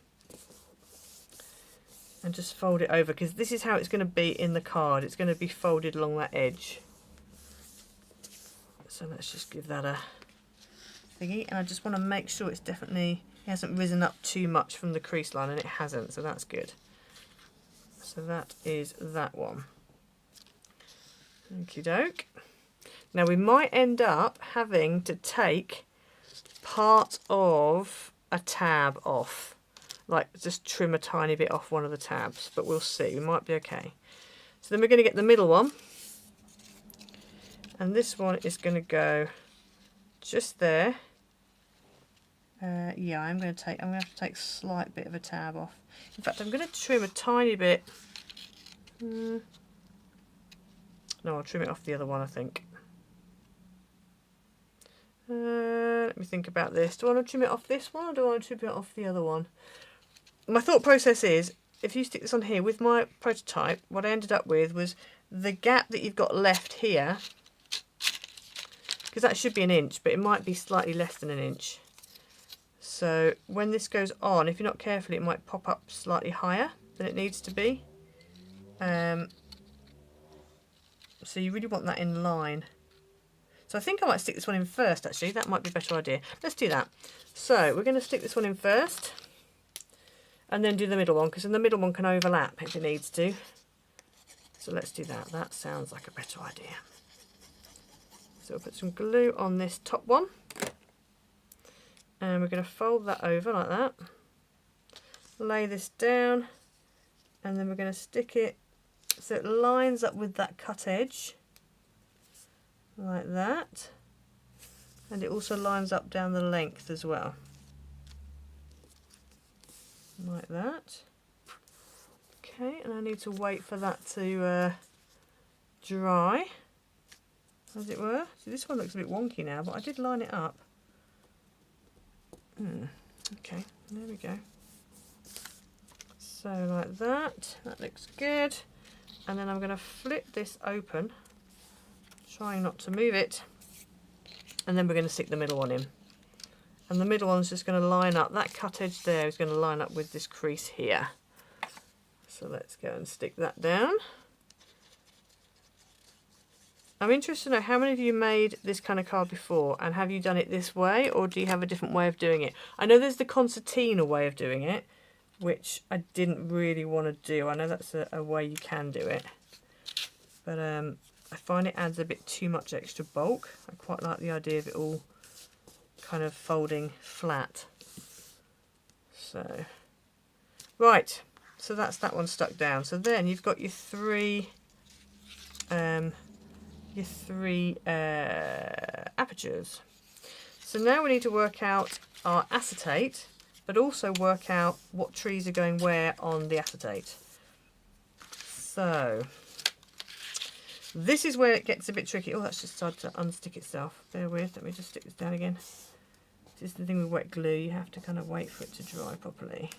And just fold it over, because this is how it's going to be in the card. It's going to be folded along that edge. So let's just give that a thingy. And I just want to make sure it's definitely, it hasn't risen up too much from the crease line, and it hasn't, so that's good. So that is that one. Okie doke. Now we might end up having to take part of a tab off. Like just trim a tiny bit off one of the tabs, but we'll see. We might be okay. So then we're going to get the middle one, And this one is going to go just there. Yeah, I'm going to have to take a slight bit of a tab off. In fact, I'm going to trim a tiny bit. No, I'll trim it off the other one, I think. Let me think about this. Do I want to trim it off this one, or do I want to trim it off the other one? My thought process is, if you stick this on here, with my prototype, what I ended up with was the gap that you've got left here, because that should be 1 inch, but it might be slightly less than 1 inch. So when this goes on, if you're not careful, it might pop up slightly higher than it needs to be. So you really want that in line. So I think I might stick this one in first, actually. That might be a better idea. Let's do that. So we're going to stick this one in first, and then do the middle one, because then the middle one can overlap if it needs to. So let's do that. That sounds like a better idea. So we'll put some glue on this top one, and we're going to fold that over like that. Lay this down, and then we're going to stick it so it lines up with that cut edge, like that. And it also lines up down the length as well, like that. Okay, and I need to wait for that to dry, as it were. See, this one looks a bit wonky now, but I did line it up. Okay, there we go. So like that, that looks good. And then I'm going to flip this open, trying not to move it. And then we're going to stick the middle one in. And the middle one's just going to line up, that cut edge there is going to line up with this crease here. So let's go and stick that down. I'm interested to know how many of you made this kind of card before, and have you done it this way, or do you have a different way of doing it? I know there's the concertina way of doing it, which I didn't really want to do. I know that's a way you can do it, but I find it adds a bit too much extra bulk. I quite like the idea of it all kind of folding flat. So, right, so that's that one stuck down. So then you've got your three apertures. So now we need to work out our acetate, but also work out what trees are going where on the acetate. So this is where it gets a bit tricky. Oh, that's just started to unstick itself. Bear with, let me just stick this down again. This is the thing with wet glue, you have to kind of wait for it to dry properly.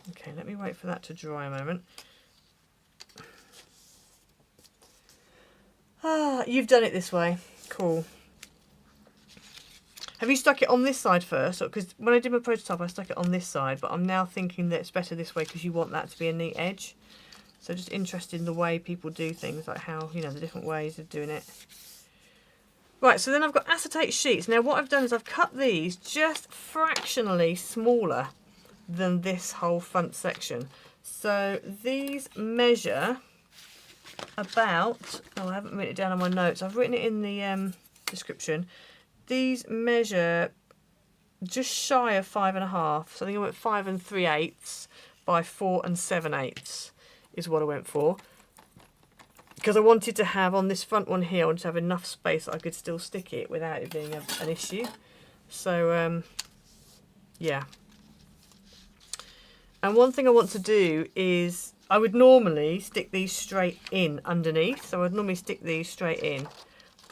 Okay, let me wait for that to dry a moment. Ah, you've done it this way. Cool. Have you stuck it on this side first? Because when I did my prototype, I stuck it on this side, but I'm now thinking that it's better this way because you want that to be a neat edge. So just interested in the way people do things, like how, you know, the different ways of doing it. Right, so then I've got acetate sheets. Now what I've done is I've cut these just fractionally smaller than this whole front section. So these measure about, oh, I haven't written it down on my notes, I've written it in the description. These measure just shy of 5.5, so I think I went 5 3/8 by 4 7/8 is what I went for, because I wanted to have on this front one here, I wanted to have enough space that I could still stick it without it being an issue. So yeah, and one thing I want to do is, I would normally stick these straight in underneath, so I'd normally stick these straight in,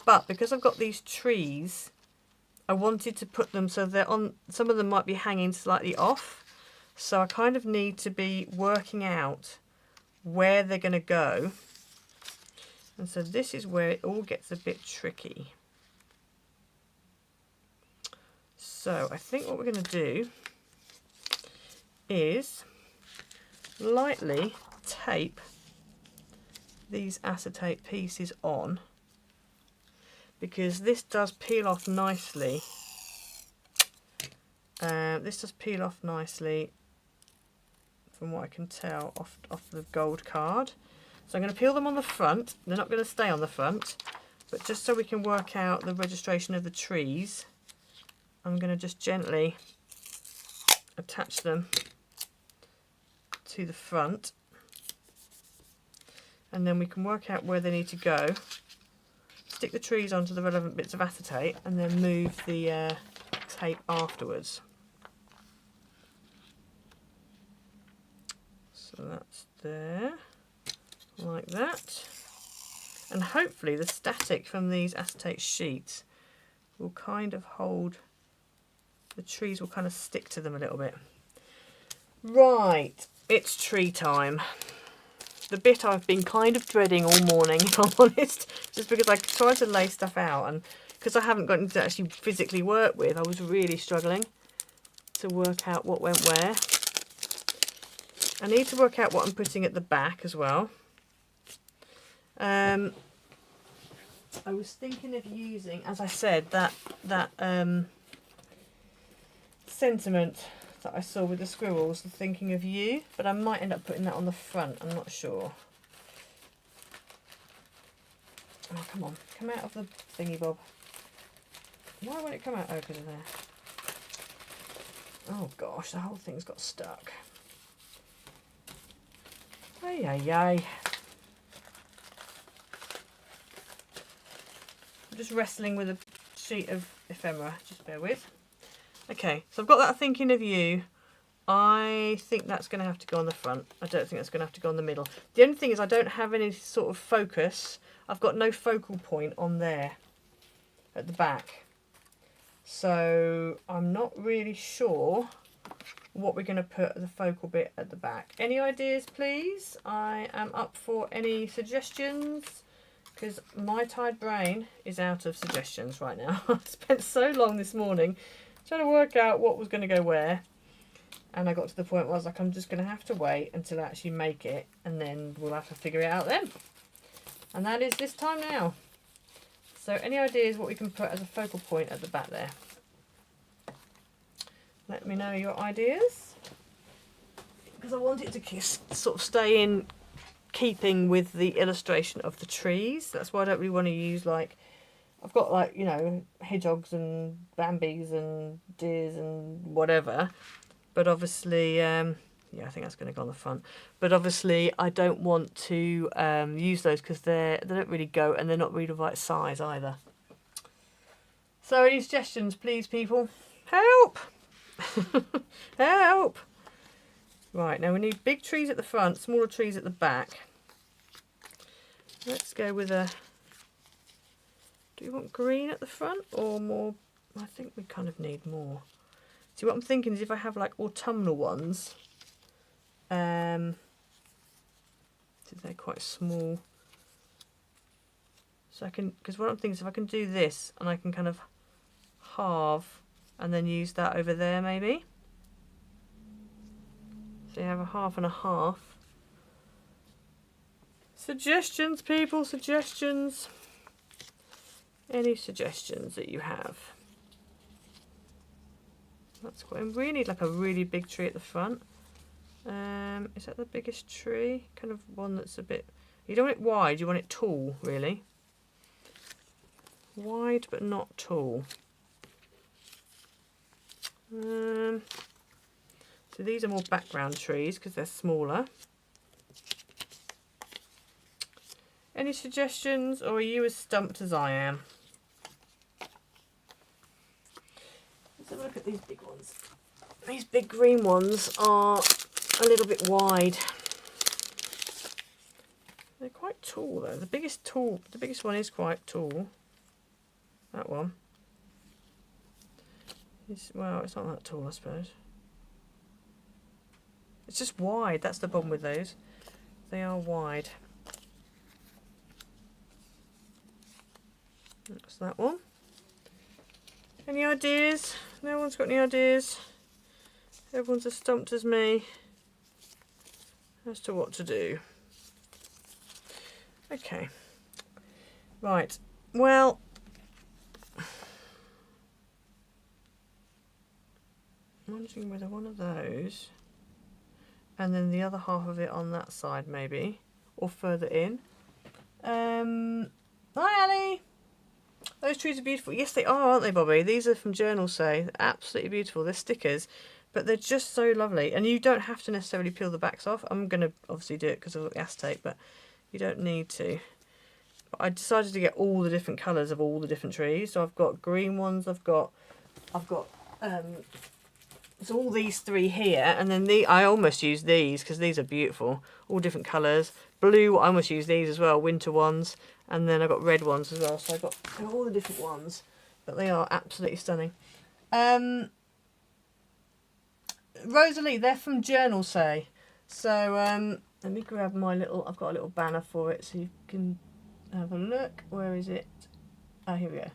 but because I've got these trees, I wanted to put them so they're on, some of them might be hanging slightly off, so I kind of need to be working out where they're going to go, and so this is where it all gets a bit tricky. So I think what we're going to do is lightly tape these acetate pieces on, because this does peel off nicely. This does peel off nicely from what I can tell off the gold card. So I'm going to peel them on the front. They're not going to stay on the front, but just so we can work out the registration of the trees, I'm going to just gently attach them to the front, and then we can work out where they need to go stick the trees onto the relevant bits of acetate and then move the tape afterwards. So that's there, like that. And hopefully the static from these acetate sheets will kind of hold, the trees will kind of stick to them a little bit. Right, it's tree time. The bit I've been kind of dreading all morning, if I'm honest, just because I tried to lay stuff out, and because I haven't gotten to actually physically work with, I was really struggling to work out what went where. I need to work out what I'm putting at the back as well. I was thinking of using, as I said, that sentiment that I saw with the squirrels, the thinking of you, but I might end up putting that on the front, I'm not sure. Oh, come on, come out of the thingy bob. Why won't it come out? Oh, because of there. Oh gosh, the whole thing's got stuck. Ay, ay, ay. I'm just wrestling with a sheet of ephemera, just bear with. Okay, so I've got that thinking of you. I think that's going to have to go on the front. I don't think that's going to have to go on the middle. The only thing is I don't have any sort of focus. I've got no focal point on there at the back. So I'm not really sure what we're going to put the focal bit at the back. Any ideas, please? I am up for any suggestions, because my tired brain is out of suggestions right now. I spent so long this morning trying to work out what was going to go where, and I got to the point where I was like, I'm just going to have to wait until I actually make it, and then we'll have to figure it out then. And that is this time now. So any ideas what we can put as a focal point at the back there? Let me know your ideas, because I want it to sort of stay in keeping with the illustration of the trees. That's why I don't really want to use, like, I've got, like, you know, hedgehogs and bambies and deers and whatever, but obviously yeah, I think that's going to go on the front, but obviously I don't want to use those because they don't really go, and they're not really the right size either. So any suggestions, please, people? Help! Help! Right, now we need big trees at the front, smaller trees at the back. Let's go with a... Do you want green at the front or more? I think we kind of need more. See, what I'm thinking is if I have like autumnal ones, they're quite small. So I can, because what I'm thinking is if I can do this and I can kind of halve and then use that over there maybe. So you have a half and a half. Suggestions, people, suggestions. Any suggestions that you have? That's quite. We need like a really big tree at the front. Is that the biggest tree? Kind of one that's a bit. You don't want it wide. You want it tall, really. Wide but not tall. So these are more background trees because they're smaller. Any suggestions, or are you as stumped as I am? Let's have a look at these big ones. These big green ones are a little bit wide. They're quite tall though. The biggest one is quite tall. That one. Well, it's not that tall, I suppose. It's just wide. That's the problem with those. They are wide. That's that one. Any ideas? No one's got any ideas. Everyone's as stumped as me as to what to do. Okay. Right. Well, I'm wondering whether one of those and then the other half of it on that side maybe, or further in. Hi Ali! Those trees are beautiful. Yes, they are, aren't they, Bobby? These are from Journal Say. They're absolutely beautiful. They're stickers, but they're just so lovely. And you don't have to necessarily peel the backs off. I'm going to obviously do it because of the acetate, but you don't need to. But I decided to get all the different colours of all the different trees. So I've got green ones, I've got so all these three here, and then I almost use these because these are beautiful, all different colours. Blue, I almost use these as well, winter ones, and then I've got red ones as well. So I've got all the different ones, but they are absolutely stunning. Rosalie, they're from Journal Say. So let me grab my little, I've got a little banner for it so you can have a look. Where is it? Oh, here we go.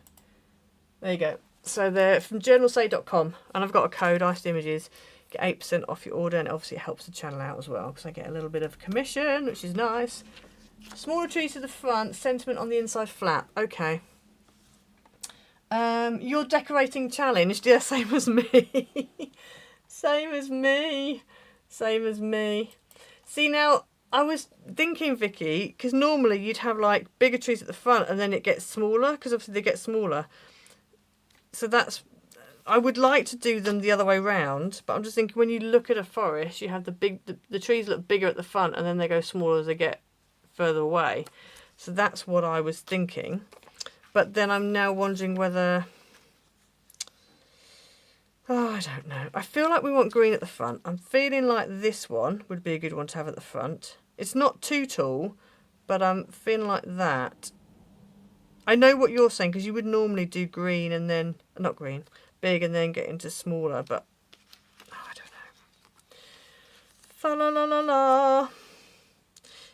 There you go. So they're from journalsay.com, and I've got a code, Iced Images, get 8% off your order, and obviously it helps the channel out as well because I get a little bit of commission, which is nice. Smaller trees to the front, sentiment on the inside flat. Okay. Your decorating challenge, yeah, same as me. Same as me. Same as me. See, now I was thinking, Vicky, because normally you'd have like bigger trees at the front and then it gets smaller, because obviously they get smaller. So that's, I would like to do them the other way round, but I'm just thinking when you look at a forest, you have the trees look bigger at the front and then they go smaller as they get further away. So that's what I was thinking. But then I'm now wondering whether, oh, I don't know. I feel like we want green at the front. I'm feeling like this one would be a good one to have at the front. It's not too tall, but I'm feeling like that. I know what you're saying, because you would normally do green and then, not green, big and then get into smaller, but oh, I don't know. Fa la la la la.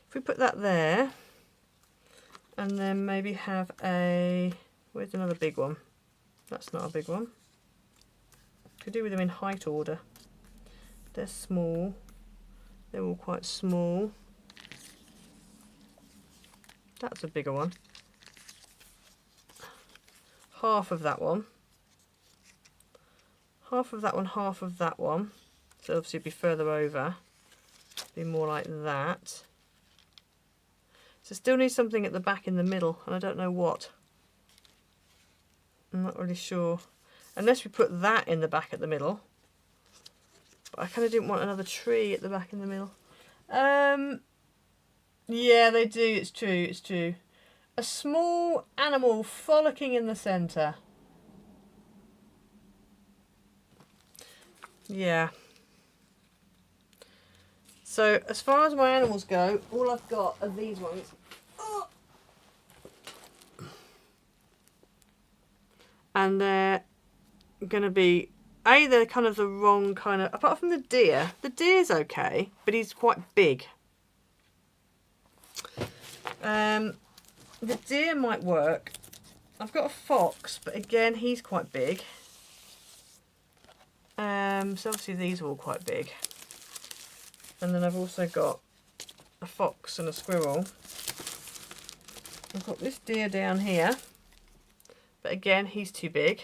If we put that there, and then maybe have a, where's another big one? That's not a big one. Could do with them in height order. They're small. They're all quite small. That's a bigger one. Half of that one. Half of that one, half of that one. So obviously it'd be further over. Be more like that. So still need something at the back in the middle, and I don't know what. I'm not really sure. Unless we put that in the back at the middle. But I kind of didn't want another tree at the back in the middle. Yeah, they do. It's true. It's true. A small animal frolicking in the centre. Yeah. So as far as my animals go, all I've got are these ones. Oh. And they're going to be, they're kind of the wrong kind of, apart from the deer. The deer's okay, but he's quite big. The deer might work. I've got a fox, but again, he's quite big. So obviously these are all quite big. And then I've also got a fox and a squirrel. I've got this deer down here, but again, he's too big.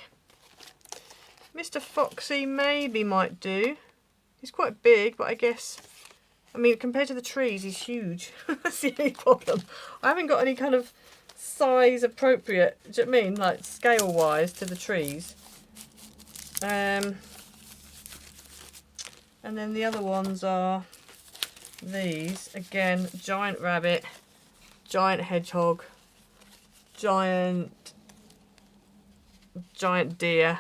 Mr. Foxy maybe might do. He's quite big, but I guess, I mean, compared to the trees, he's huge. That's the only problem. I haven't got any kind of size appropriate, do you know what I mean? Like scale wise to the trees. And then the other ones are these. Again, giant rabbit, giant hedgehog, giant deer.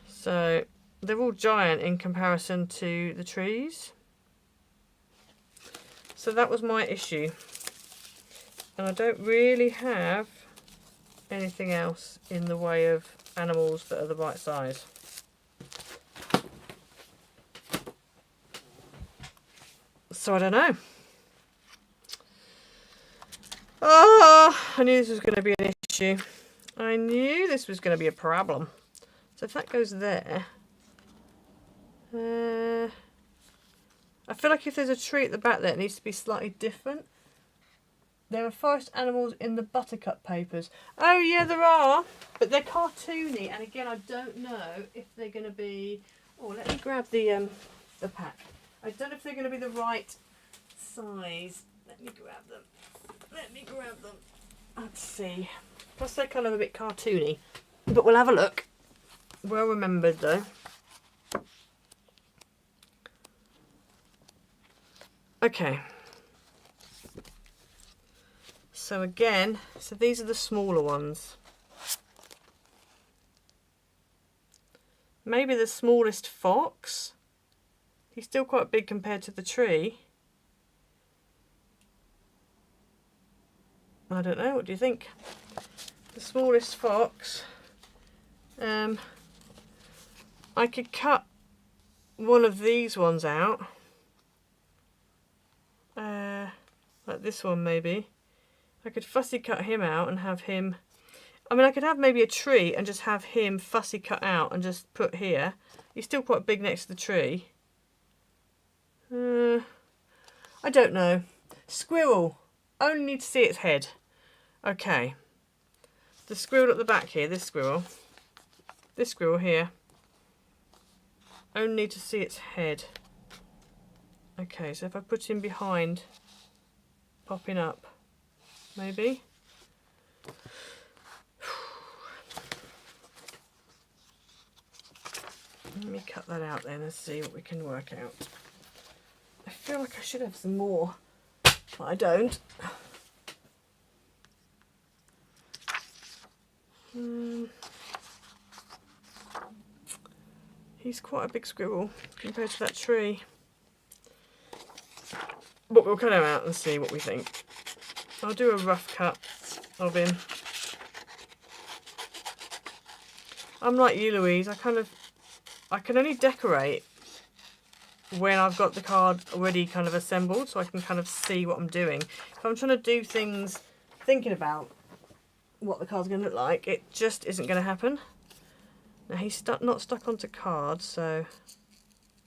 So they're all giant in comparison to the trees. So that was my issue. And I don't really have anything else in the way of animals that are the right size. So I don't know. Oh, I knew this was going to be an issue. I knew this was going to be a problem. So if that goes there, I feel like if there's a tree at the back there, it needs to be slightly different. There are forest animals in the buttercup papers. Oh yeah, there are, but they're cartoony, and again, I don't know if they're going to be. Oh, let me grab the pack. I don't know if they're going to be the right size. Let me grab them. Let me grab them. Let's see. Plus, they're kind of a bit cartoony, but we'll have a look. Well remembered though. Okay. So again, so these are the smaller ones. Maybe the smallest fox. He's still quite big compared to the tree. I don't know, what do you think? The smallest fox. I could cut one of these ones out. Like this one maybe. I could fussy cut him out and have him... I mean, I could have maybe a tree and just have him fussy cut out and just put here. He's still quite big next to the tree. I don't know. Squirrel. Only need to see its head. Okay. The squirrel at the back here, this squirrel here. Only need to see its head. Okay, so if I put him behind, popping up, maybe. Let me cut that out then and see what we can work out. I feel like I should have some more, but I don't. He's quite a big squirrel compared to that tree. But we'll cut him out and see what we think. I'll do a rough cut of him. I'm like you, Louise. I can only decorate when I've got the card already kind of assembled, so I can kind of see what I'm doing. If I'm trying to do things thinking about what the card's going to look like, it just isn't going to happen. Now he's not stuck onto cards, so...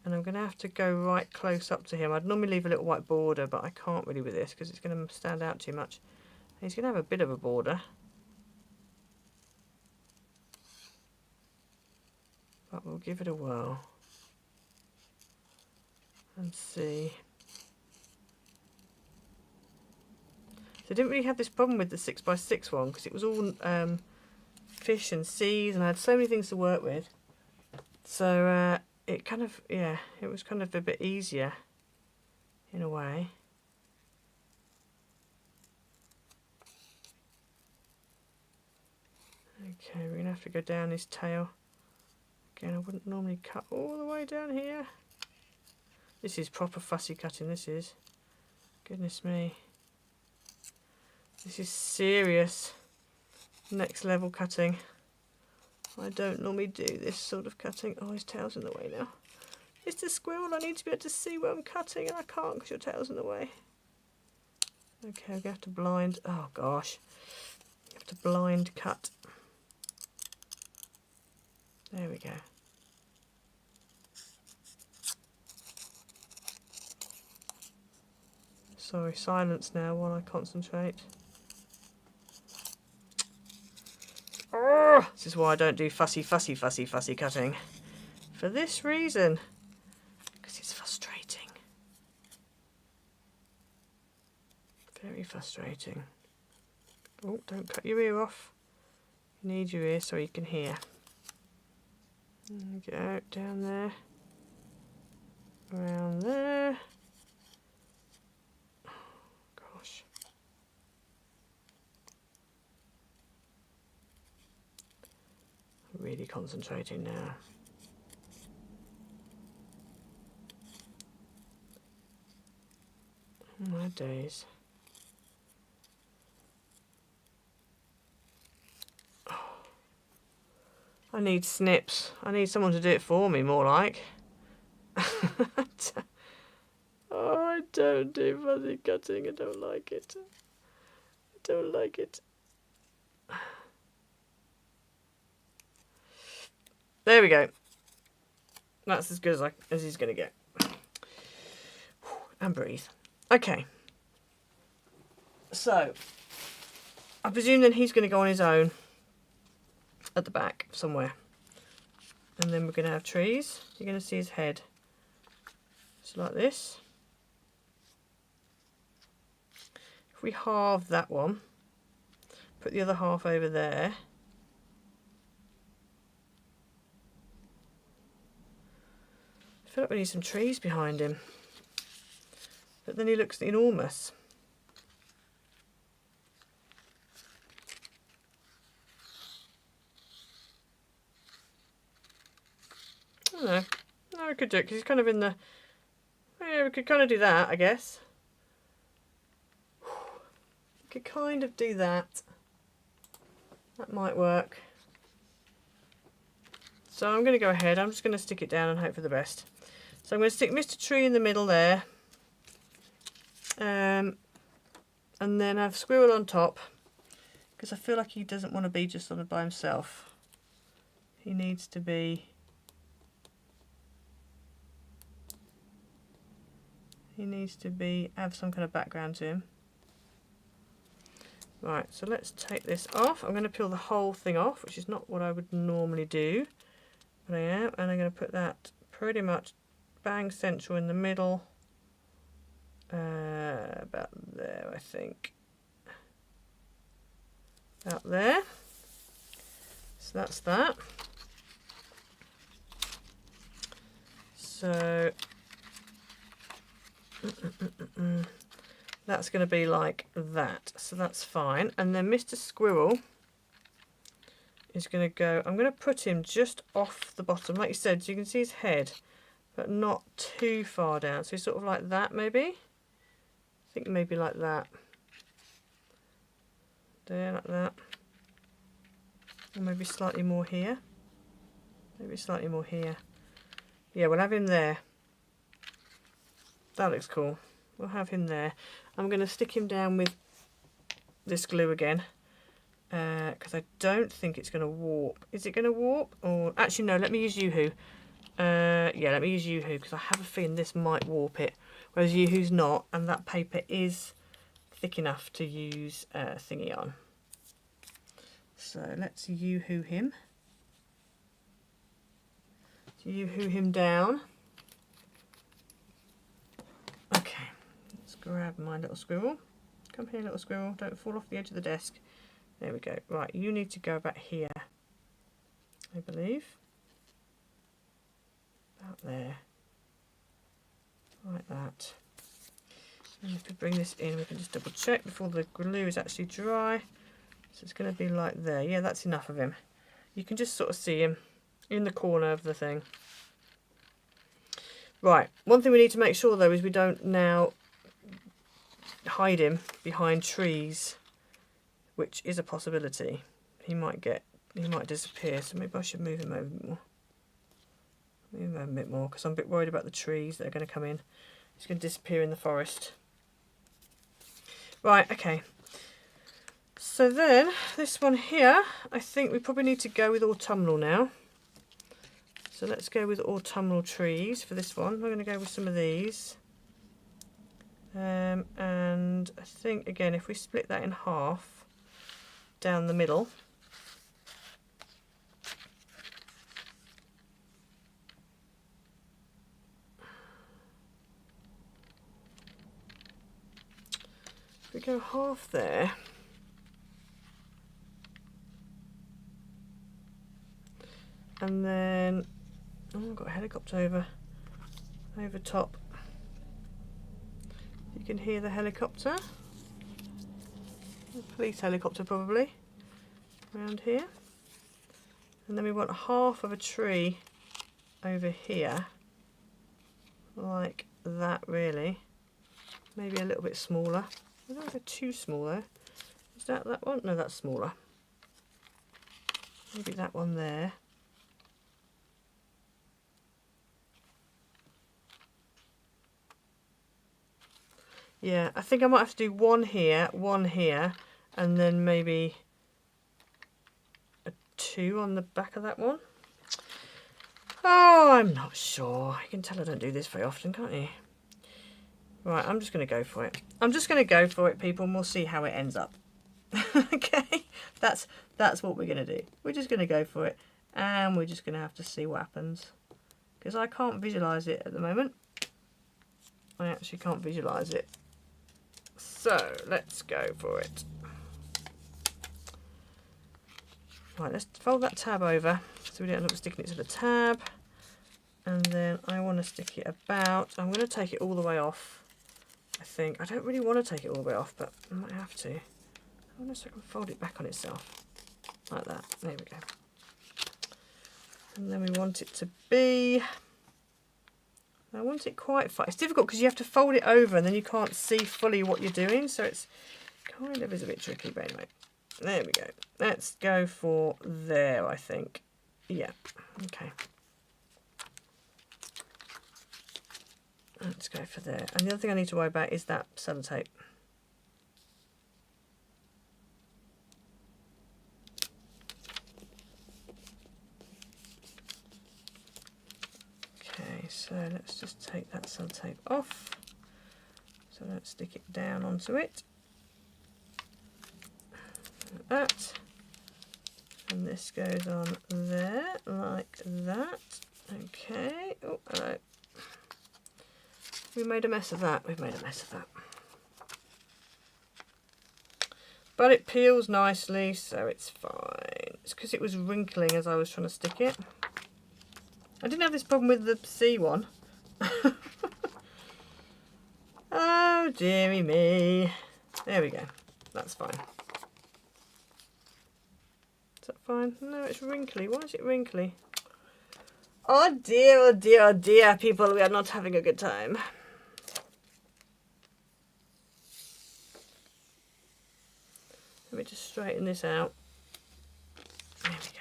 And I'm going to have to go right close up to him. I'd normally leave a little white border, but I can't really with this because it's going to stand out too much. He's going to have a bit of a border. But we'll give it a whirl. And see. So I didn't really have this problem with the 6x6 one because it was all fish and seas and I had so many things to work with. So it kind of, yeah, it was kind of a bit easier in a way. Okay, we're going to have to go down his tail. Again, I wouldn't normally cut all the way down here. This is proper fussy cutting, this is. Goodness me. This is serious next level cutting. I don't normally do this sort of cutting. Oh, his tail's in the way now. It's the squirrel. I need to be able to see where I'm cutting and I can't because your tail's in the way. Okay, I'm going to have to blind. Oh gosh. I have to blind cut. There we go. Sorry, silence now while I concentrate. Oh, this is why I don't do fussy cutting. For this reason. Because it's frustrating. Very frustrating. Oh, don't cut your ear off. You need your ear so you can hear. There we go, down there. Around there. Gosh. I'm really concentrating now. My days. I need snips. I need someone to do it for me, more like. Oh, I don't do fuzzy cutting. I don't like it. I don't like it. There we go. That's as good as he's going to get. And breathe. Okay. So, I presume then he's going to go on his own at the back somewhere. And then we're going to have trees. You're going to see his head. So like this. If we halve that one, put the other half over there. I feel like we need some trees behind him. but then he looks enormous. I don't know. No, we could do it because he's kind of in the... Yeah, we could kind of do that, I guess. We could kind of do that. That might work. So I'm going to go ahead. I'm just going to stick it down and hope for the best. So I'm going to stick Mr. Tree in the middle there. And then have Squirrel on top. Because I feel like he doesn't want to be just sort of by himself. He needs to be... have some kind of background to him. Right, so let's take this off. I'm going to peel the whole thing off, which is not what I would normally do. But I am, and I'm going to put that pretty much bang central in the middle. About there, I think. About there. So that's that. So that's going to be like that. So that's fine. And then Mr. Squirrel is going to go, I'm going to put him just off the bottom, like you said, so you can see his head, but not too far down. So he's sort of like that, maybe. I think maybe like that. There, like that. Or maybe slightly more here. Maybe slightly more here. Yeah, we'll have him there. That looks cool. We'll have him there. I'm going to stick him down with this glue again. Because I don't think it's going to warp. Is it going to warp? Or actually, no, let me use Yoo-Hoo. Yeah, let me use Yoo-Hoo because I have a feeling this might warp it. Whereas Yoo-Hoo's not, and that paper is thick enough to use thingy on. So let's Yoo-Hoo him. Yoo-Hoo him down. Okay, let's grab my little squirrel. Come here, little squirrel. Don't fall off the edge of the desk. There we go. Right, you need to go back here, I believe. About there. Like that. And if we bring this in, we can just double check before the glue is actually dry. So it's going to be like there. Yeah, that's enough of him. You can just sort of see him in the corner of the thing. Right, one thing we need to make sure though is we don't now hide him behind trees, which is a possibility. He might disappear, so maybe I should move him over a bit more. Move him over a bit more, because I'm a bit worried about the trees that are going to come in. He's going to disappear in the forest. Right, okay. So then, this one here, I think we probably need to go with autumnal now. So let's go with autumnal trees for this one. We're going to go with some of these. And I think, again, if we split that in half down the middle, if we go half there, and then, oh, I've got a helicopter over top. You can hear the helicopter, a police helicopter probably, around here. And then we want half of a tree over here, like that really. Maybe a little bit smaller. I don't go too small though. Is that one? No, that's smaller. Maybe that one there. Yeah, I think I might have to do one here, and then maybe a 2 on the back of that one. Oh, I'm not sure. You can tell I don't do this very often, can't you? Right, I'm just going to go for it. I'm just going to go for it, people, and we'll see how it ends up. Okay, that's what we're going to do. We're just going to go for it, and we're just going to have to see what happens. Because I can't visualise it at the moment. I actually can't visualise it. So, let's go for it. Right, let's fold that tab over so we don't end up sticking it to the tab. And then I want to stick it about, I'm going to take it all the way off I think. I don't really want to take it all the way off, but I might have to. I wonder if I can fold it back on itself. Like that. There we go. And then we want it to be... I want it quite far. It's difficult because you have to fold it over and then you can't see fully what you're doing. So it's kind of is a bit tricky, but anyway. There we go. Let's go for there, I think. Yeah. Okay. Let's go for there. And the other thing I need to worry about is that sellotape. Okay, so let's just take that sellotape off. So let's stick it down onto it. Like that. And this goes on there, like that. Okay. Oh, hello. We made a mess of that. We've made a mess of that. But it peels nicely, so it's fine. It's because it was wrinkling as I was trying to stick it. I didn't have this problem with the C one. Oh, dearie me. There we go. That's fine. Is that fine? No, it's wrinkly. Why is it wrinkly? Oh dear, oh dear, oh dear, people. We are not having a good time. Let me just straighten this out. There we go.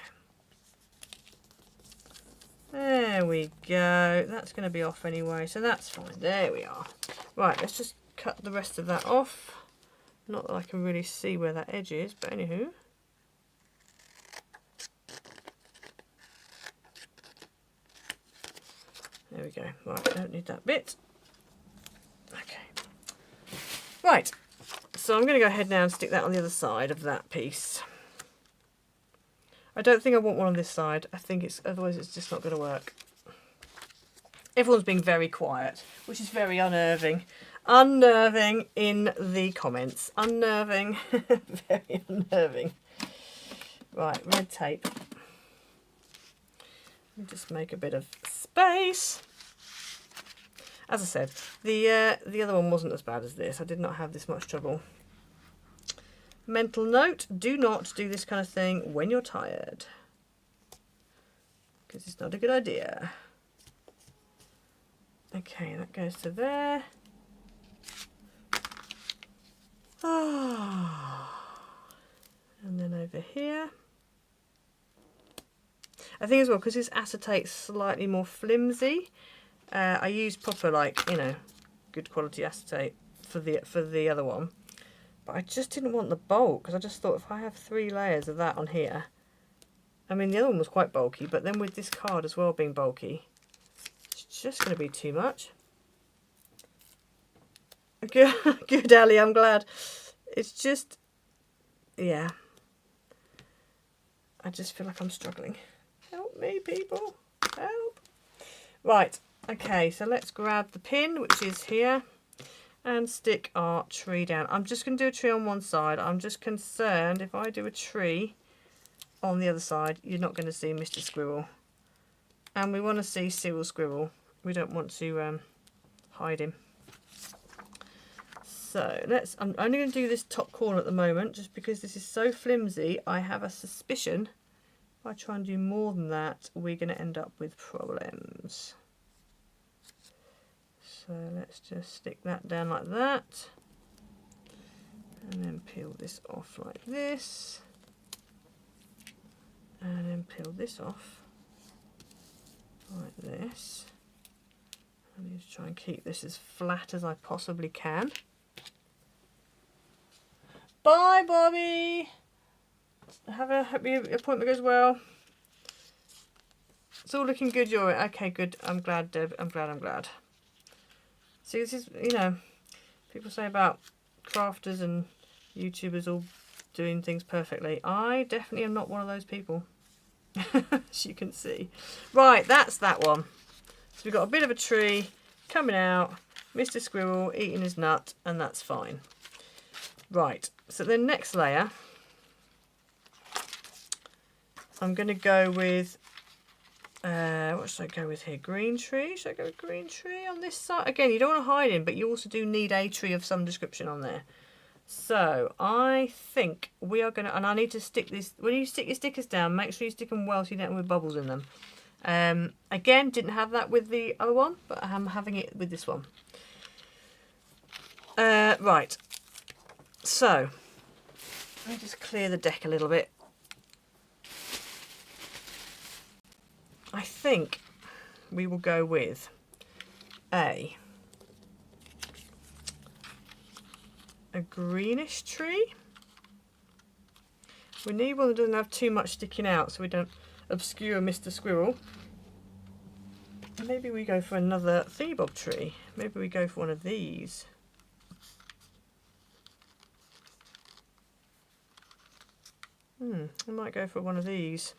There we go. That's going to be off anyway, so that's fine. There we are. Right, let's just cut the rest of that off. Not that I can really see where that edge is, but anywho. There we go. Right, I don't need that bit. Okay. Right. So I'm going to go ahead now and stick that on the other side of that piece. I don't think I want one on this side. I think it's, otherwise it's just not going to work. Everyone's being very quiet, which is very unnerving. Unnerving in the comments. Unnerving. Very unnerving. Right, red tape. Let me just make a bit of space. As I said, the other one wasn't as bad as this. I did not have this much trouble. Mental note, do not do this kind of thing when you're tired. Because it's not a good idea. Okay, that goes to there. And then over here. I think as well, because this acetate's slightly more flimsy, I used proper, like, you know, good quality acetate for the other one. But I just didn't want the bulk, because I just thought if I have 3 layers of that on here, I mean, the other one was quite bulky, but then with this card as well being bulky, it's just going to be too much. Good, good, Ali, I'm glad. It's just, yeah. I just feel like I'm struggling. Help me, people. Help. Right. Okay, so let's grab the pin, which is here, and stick our tree down. I'm just going to do a tree on one side. I'm just concerned if I do a tree on the other side, you're not going to see Mr. Squirrel. And we want to see Cyril Squirrel. We don't want to hide him. So I'm only going to do this top corner at the moment, just because this is so flimsy. I have a suspicion if I try and do more than that, we're going to end up with problems. So let's just stick that down like that. And then peel this off like this. And then peel this off like this. I need to try and keep this as flat as I possibly can. Bye, Bobby! Hope your appointment goes well. It's all looking good, you're okay, good. I'm glad, Deb. I'm glad. See, this is, you know, people say about crafters and YouTubers all doing things perfectly. I definitely am not one of those people, as you can see. Right, that's that one. So we've got a bit of a tree coming out, Mr. Squirrel eating his nut, and that's fine. Right, so the next layer, I'm going to go with What should I go with here? Green tree? Should I go with green tree on this side? Again, you don't want to hide him, but you also do need a tree of some description on there. So I think we are going to, and I need to stick this, when you stick your stickers down, make sure you stick them well so you don't have bubbles in them. Again, didn't have that with the other one, but I'm having it with this one. Right, so let me just clear the deck a little bit. I think we will go with a greenish tree. We need one that doesn't have too much sticking out so we don't obscure Mr. Squirrel. Maybe we go for another thingy-bob tree. Maybe we go for one of these. I might go for one of these.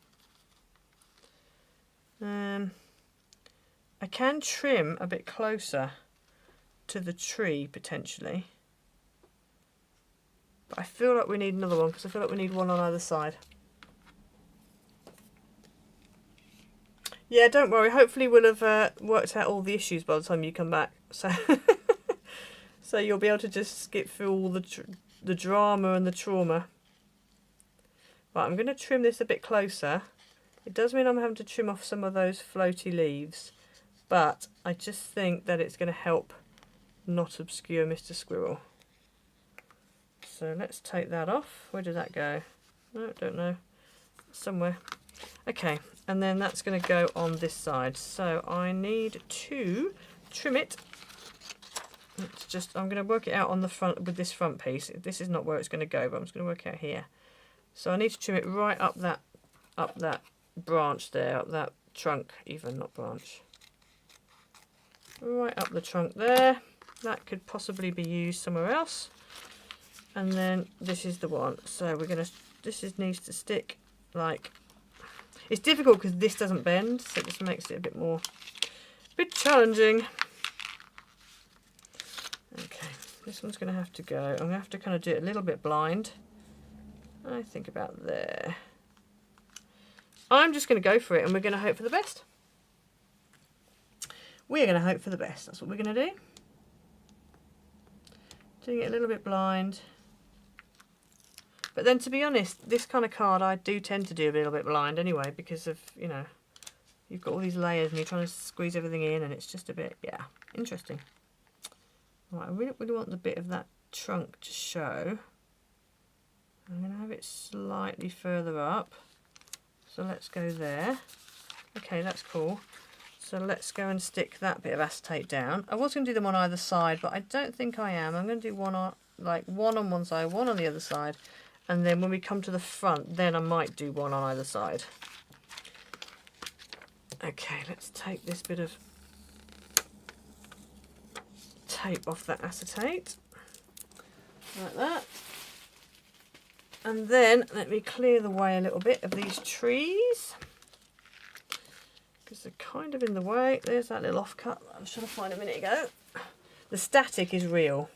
I can trim a bit closer to the tree potentially, but I feel like we need another one because I feel like we need one on either side. Yeah, don't worry, hopefully we'll have worked out all the issues by the time you come back, so so you'll be able to just skip through all the drama and the trauma. Right, I'm going to trim this a bit closer. It does mean I'm having to trim off some of those floaty leaves, but I just think that it's going to help not obscure Mr. Squirrel. So let's take that off. Where did that go? No, don't know. Somewhere. Okay, and then that's going to go on this side. So I need to trim it. It's just, I'm going to work it out on the front with this front piece. This is not where it's going to go, but I'm just going to work it out here. So I need to trim it right up that branch there, up that trunk even, not branch. Right up the trunk there. That could possibly be used somewhere else. And then this is the one. So we're gonna, needs to stick like, it's difficult because this doesn't bend, so this makes it a bit challenging. Okay, this one's gonna have to go. I'm gonna have to kind of do it a little bit blind. I think about there. I'm just going to go for it and we're going to hope for the best. We're going to hope for the best. That's what we're going to do. Doing it a little bit blind. But then to be honest, this kind of card I do tend to do a little bit blind anyway because of, you know, you've got all these layers and you're trying to squeeze everything in and it's just a bit, yeah, interesting. Right, I really want the bit of that trunk to show. I'm going to have it slightly further up. So let's go there. Okay, that's cool. So let's go and stick that bit of acetate down. I was going to do them on either side, but I don't think I am. I'm going to do one on one side, one on the other side. And then when we come to the front, then I might do one on either side. Okay, let's take this bit of tape off that acetate. Like that. And then let me clear the way a little bit of these trees because they're kind of in the way. There's that little offcut I was trying to find a minute ago. The static is real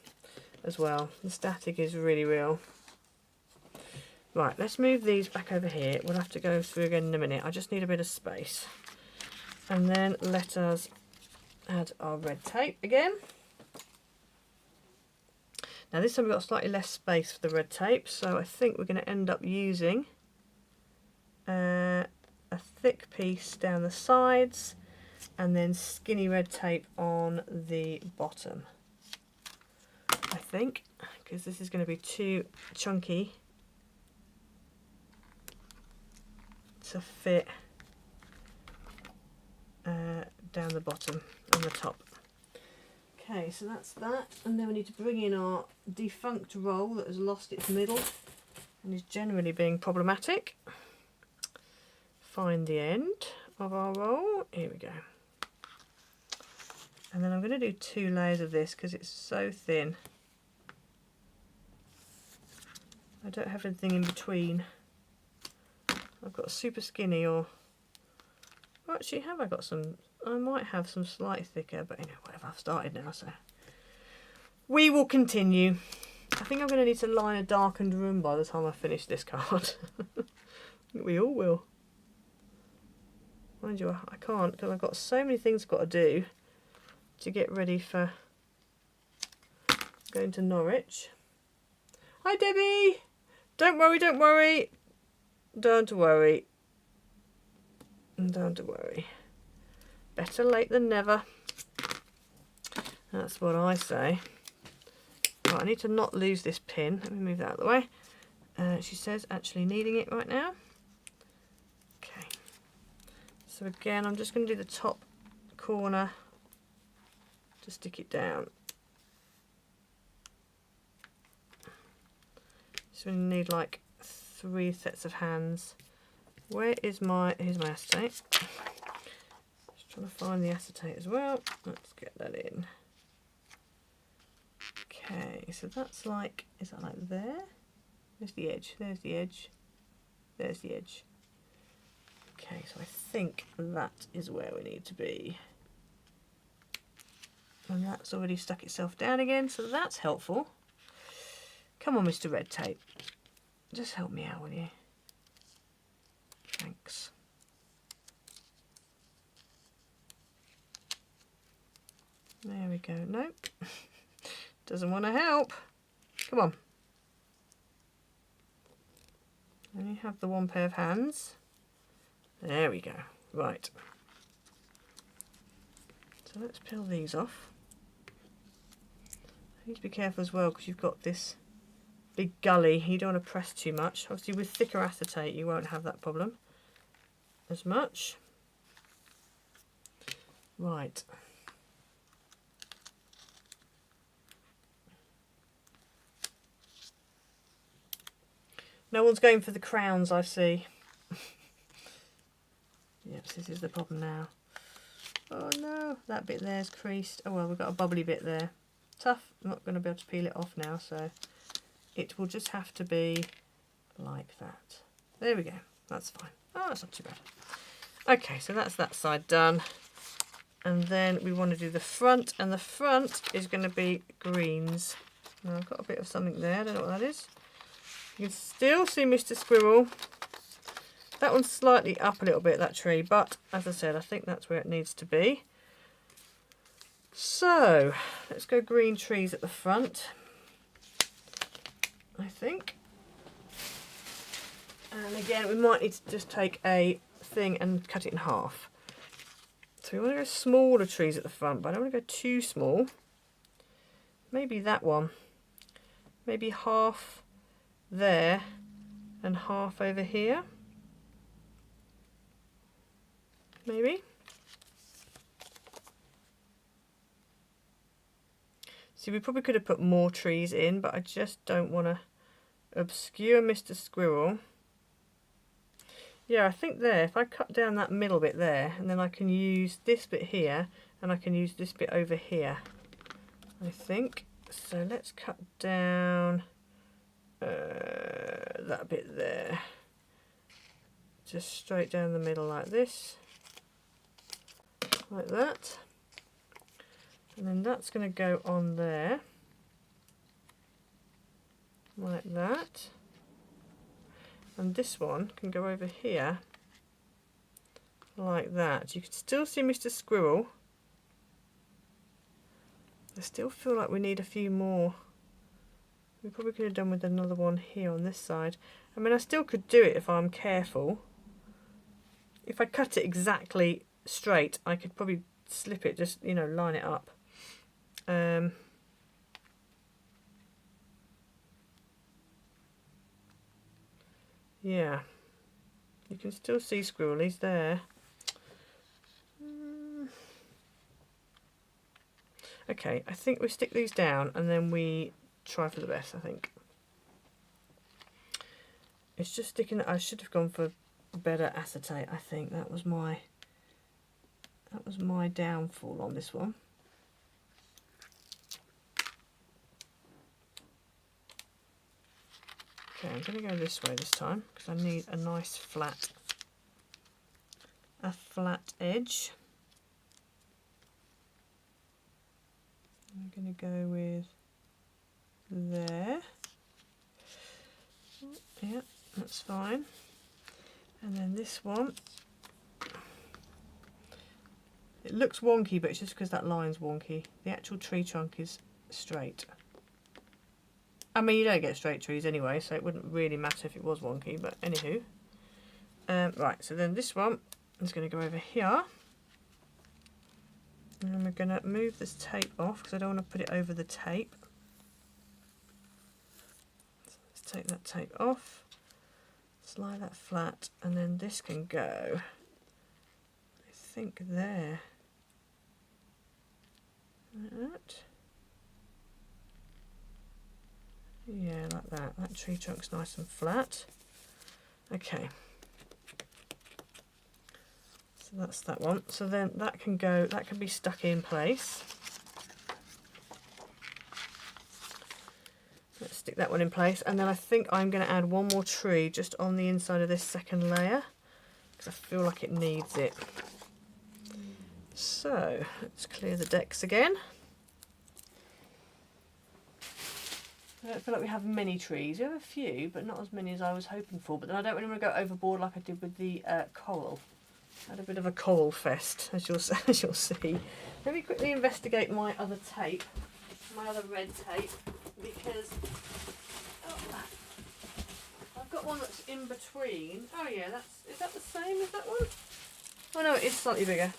as well. The static is really real. Right, let's move these back over here. We'll have to go through again in a minute. I just need a bit of space. And then let us add our red tape again. Now this time we've got slightly less space for the red tape, so I think we're going to end up using a thick piece down the sides and then skinny red tape on the bottom, I think, because this is going to be too chunky to fit down the bottom and the top. Okay, so that's that, and then we need to bring in our defunct roll that has lost its middle and is generally being problematic. Find the end of our roll, here we go. And then I'm going to do 2 layers of this because it's so thin. I don't have anything in between. I've got super skinny or... Well, actually, have I got some... I might have some slightly thicker, but anyway, whatever, I've started now, so we will continue. I think I'm going to need to line a darkened room by the time I finish this card. We all will. Mind you, I can't because I've got so many things I've got to do to get ready for going to Norwich. Hi Debbie! Don't worry, don't worry. Don't worry. Don't worry. Better late than never. That's what I say. Right, I need to not lose this pin. Let me move that out of the way. She says actually needing it right now. Okay. So again, I'm just going to do the top corner to stick it down. So we need like 3 sets of hands. Where is my, here's my acetate. Just trying to find the acetate as well. Let's get that in. Okay, so that's like, is that like there? There's the edge, there's the edge, there's the edge. Okay, so I think that is where we need to be. And that's already stuck itself down again, so that's helpful. Come on, Mr. Red Tape. Just help me out, will you? Thanks. There we go. Nope. Doesn't want to help. Come on. Only have the one pair of hands. There we go. Right. So let's peel these off. I need to be careful as well because you've got this big gully. You don't want to press too much. Obviously with thicker acetate you won't have that problem as much. Right. No one's going for the crowns, I see. Yes, this is the problem now. Oh no, that bit there's creased. Oh well, we've got a bubbly bit there. Tough, I'm not going to be able to peel it off now, so it will just have to be like that. There we go, that's fine. Oh, that's not too bad. Okay, so that's that side done. And then we want to do the front, and the front is going to be greens. Now I've got a bit of something there, I don't know what that is. You can still see Mr. Squirrel. That one's slightly up a little bit, that tree, but as I said, I think that's where it needs to be. So, let's go green trees at the front, I think. And again, we might need to just take a thing and cut it in half. So we want to go smaller trees at the front, but I don't want to go too small. Maybe that one. Maybe half there and half over here. Maybe. See, we probably could have put more trees in, but I just don't want to obscure Mr. Squirrel. Yeah, I think there, if I cut down that middle bit there, and then I can use this bit here, and I can use this bit over here, I think. So let's cut down that bit there. Just straight down the middle like this. Like that. And then that's going to go on there. Like that. And this one can go over here. Like that. You can still see Mr. Squirrel. I still feel like we need a few more. We probably could have done with another one here on this side. I mean, I still could do it if I'm careful. If I cut it exactly straight, I could probably slip it, just, you know, line it up. Yeah, you can still see Squirrel, he's there. Okay, I think we stick these down and then we try for the best, I think. It's just sticking, I should have gone for better acetate, I think. That was my downfall on this one. Okay, I'm going to go this way this time because I need a nice flat edge. I'm going to go with there. Yeah, that's fine. And then this one, It looks wonky, but it's just because that line's wonky. The actual tree trunk is straight. I mean, you don't get straight trees anyway, so it wouldn't really matter if it was wonky, but anywho. Right, so then this one is going to go over here. And we're going to move this tape off because I don't want to put it over the tape. So let's take that tape off, slide that flat, and then this can go, I think, there. Like that. Yeah, like that. That tree trunk's nice and flat. Okay. So that's that one. So then that can go, that can be stuck in place. Let's stick that one in place. And then I think I'm going to add one more tree just on the inside of this second layer, because I feel like it needs it. So let's clear the decks again. I don't feel like we have many trees. We have a few, but not as many as I was hoping for. But then I don't really want to go overboard like I did with the coral. I had a bit of a coral fest, as you'll see. Let me quickly investigate my other tape, my other red tape, because I've got one that's in between. Oh yeah, is that the same as that one? Oh no, it is slightly bigger.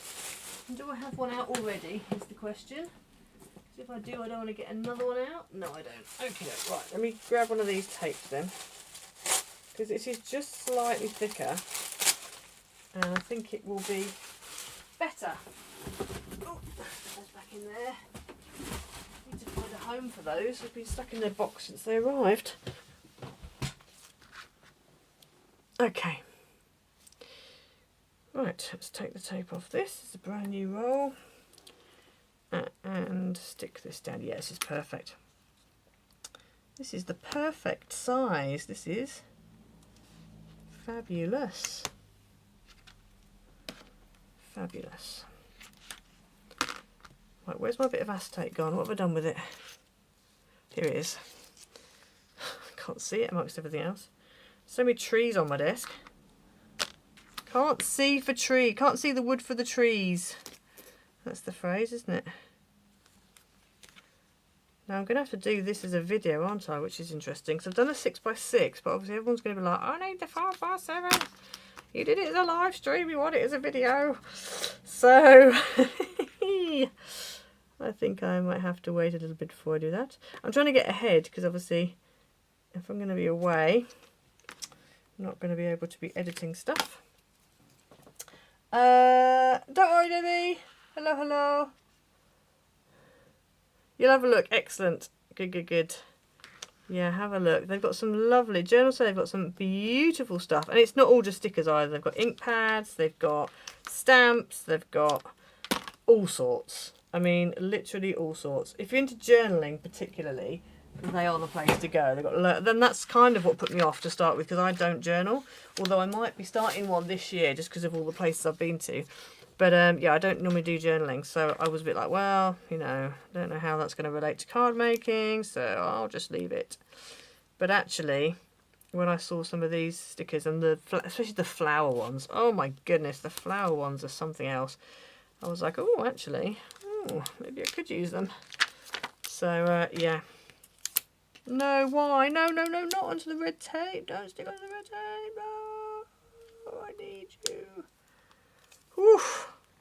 Do I have one out already, is the question. If I do, I don't want to get another one out. No, I don't. Okay, right, let me grab one of these tapes then. Because this is just slightly thicker. And I think it will be better. Oh, those back in there. Need to find a home for those. They've been stuck in their box since they arrived. Okay. Right, let's take the tape off this. It's a brand new roll. And stick this down. Yeah, this is perfect. This is the perfect size. This is fabulous. Fabulous. Right, where's my bit of acetate gone? What have I done with it? Here it is. I can't see it amongst everything else. So many trees on my desk. Can't see for tree. Can't see the wood for the trees. That's the phrase, isn't it? Now I'm going to have to do this as a video, aren't I? Which is interesting. So I've done a 6x6, but obviously everyone's going to be like, I need the 5x7. You did it as a live stream, you want it as a video. So I think I might have to wait a little bit before I do that. I'm trying to get ahead because obviously if I'm going to be away, I'm not going to be able to be editing stuff. Don't worry, Debbie. Hello, hello. You'll have a look. Excellent. Good, good, good. Yeah, have a look. They've got some lovely journals. They've got some beautiful stuff. And it's not all just stickers either. They've got ink pads. They've got stamps. They've got all sorts. I mean, literally all sorts. If you're into journaling particularly, they are the place to go. They've got then that's kind of what put me off to start with, because I don't journal. Although I might be starting one this year just because of all the places I've been to. But yeah, I don't normally do journaling, so I was a bit like, well, you know, I don't know how that's going to relate to card making, so I'll just leave it. But actually, when I saw some of these stickers, and especially the flower ones, oh my goodness, the flower ones are something else. I was like, oh, actually, maybe I could use them. So yeah. No, why? No, no, no, not onto the red tape. Don't stick onto the red tape. No, I need you. Whew.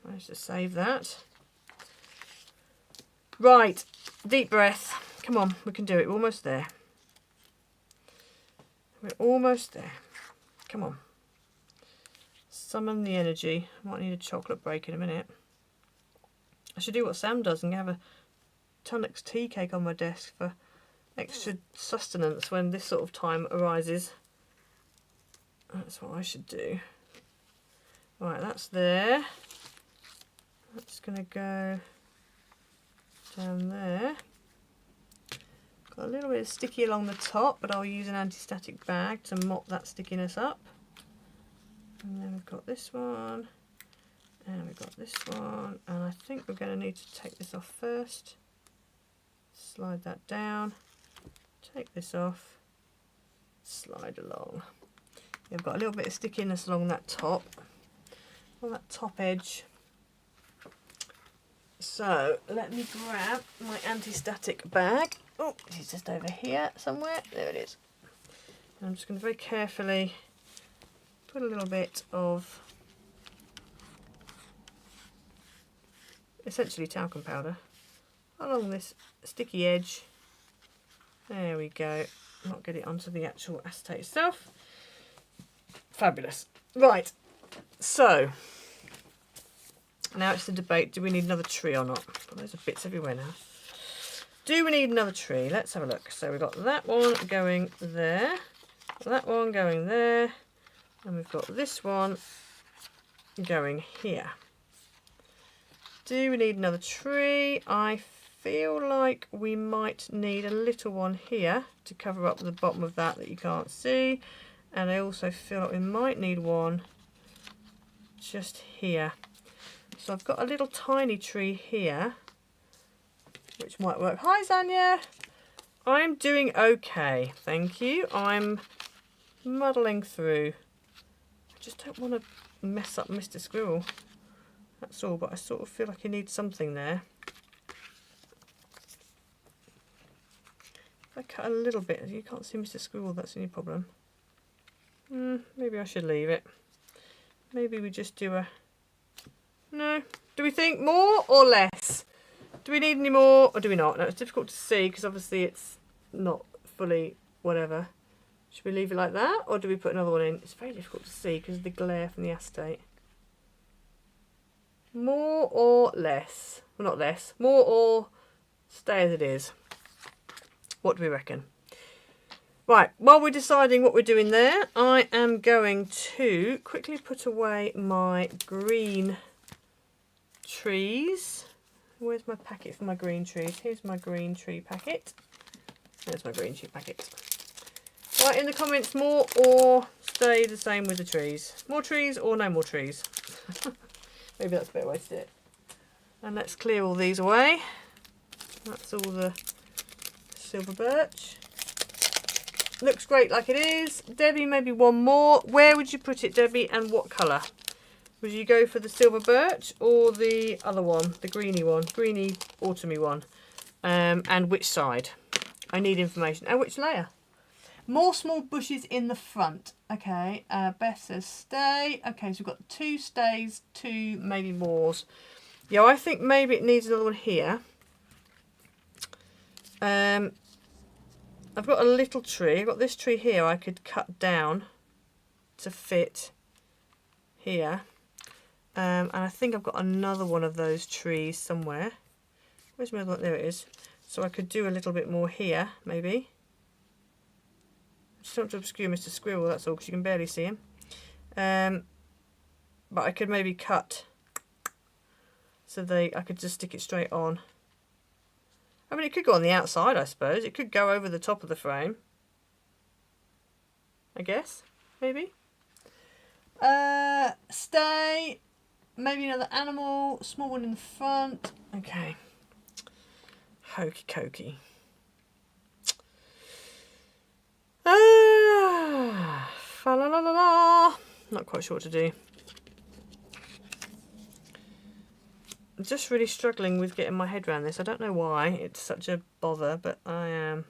Managed to save that. Right, deep breath. Come on, we can do it. We're almost there. We're almost there. Come on. Summon the energy. I might need a chocolate break in a minute. I should do what Sam does and have a Tunnock's tea cake on my desk for extra sustenance when this sort of time arises. That's what I should do. Right, that's there. That's going to go down there. Got a little bit of sticky along the top, but I'll use an anti-static bag to mop that stickiness up. And then we've got this one, and we've got this one, and I think we're going to need to take this off first. Slide that down, take this off, slide along. I've got a little bit of stickiness along that top. On that top edge. So let me grab my anti-static bag. Oh, it's just over here somewhere. There it is. And I'm just going to very carefully put a little bit of essentially talcum powder along this sticky edge. There we go. Not get it onto the actual acetate itself. Fabulous. Right, so now it's the debate, do we need another tree or not? Oh, there's bits everywhere now. Do we need another tree? Let's have a look. So we've got that one going there, that one going there, and we've got this one going here. Do we need another tree? I feel like we might need a little one here to cover up the bottom of that you can't see. And I also feel like we might need one just here. So I've got a little tiny tree here, which might work. Hi, Zanya. I'm doing okay, thank you. I'm muddling through. I just don't want to mess up Mr. Squirrel. That's all, but I sort of feel like he needs something there. If I cut a little bit, you can't see Mr. Squirrel, that's any problem. Maybe I should leave it. Maybe we just do a... No. Do we think more or less? Do we need any more or do we not? No, it's difficult to see because obviously it's not fully whatever. Should we leave it like that or do we put another one in? It's very difficult to see because of the glare from the acetate. More or less? Well, not less. More or stay as it is? What do we reckon? Right, while we're deciding what we're doing there, I am going to quickly put away my green trees. Where's my packet for my green trees? Here's my green tree packet. There's my green tree packet. Right, in the comments, more or stay the same with the trees. More trees or no more trees. Maybe that's a better way to do it. And let's clear all these away. That's all the silver birch. Looks great like it is. Debbie, maybe one more. Where would you put it, Debbie, and what colour? Would you go for the silver birch or the other one, the greeny one, greeny autumny one? And which side? I need information. And which layer? More small bushes in the front. Okay, Beth says stay. Okay, so we've got 2 stays, 2 maybe mores. Yeah, I think maybe it needs another one here. I've got a little tree. I've got this tree here I could cut down to fit here. And I think I've got another one of those trees somewhere. Where's my other one? There it is. So I could do a little bit more here, maybe. Just don't want to obscure Mr. Squirrel, that's all, because you can barely see him. But I could maybe cut so I could just stick it straight on. I mean, it could go on the outside, I suppose. It could go over the top of the frame. I guess, maybe. Stay. Maybe another animal. Small one in the front. Okay. Hokey cokey. Fa la la la la. Not quite sure what to do. I'm just really struggling with getting my head around this. I don't know why it's such a bother, but I am.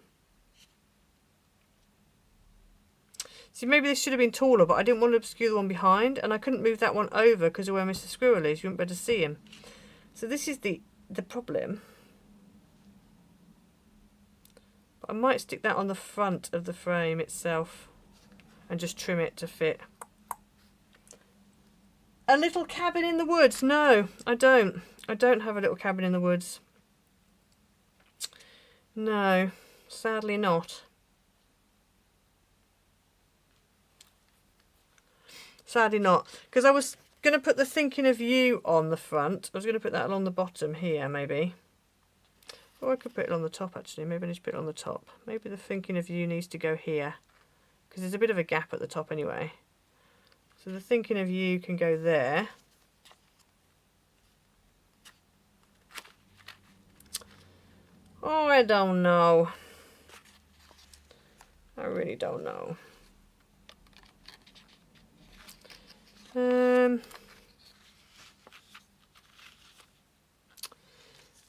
See, maybe this should have been taller, but I didn't want to obscure the one behind, and I couldn't move that one over because of where Mr. Squirrel is. You wouldn't be able to see him. So this is the problem. But I might stick that on the front of the frame itself and just trim it to fit. A little cabin in the woods? No, I don't. I don't have a little cabin in the woods. No, sadly not. Sadly not. Because I was going to put the thinking of you on the front. I was going to put that along the bottom here, maybe. Or I could put it on the top, actually. Maybe I need to put it on the top. Maybe the thinking of you needs to go here. Because there's a bit of a gap at the top anyway. So the thinking of you can go there. Oh, I don't know. I really don't know.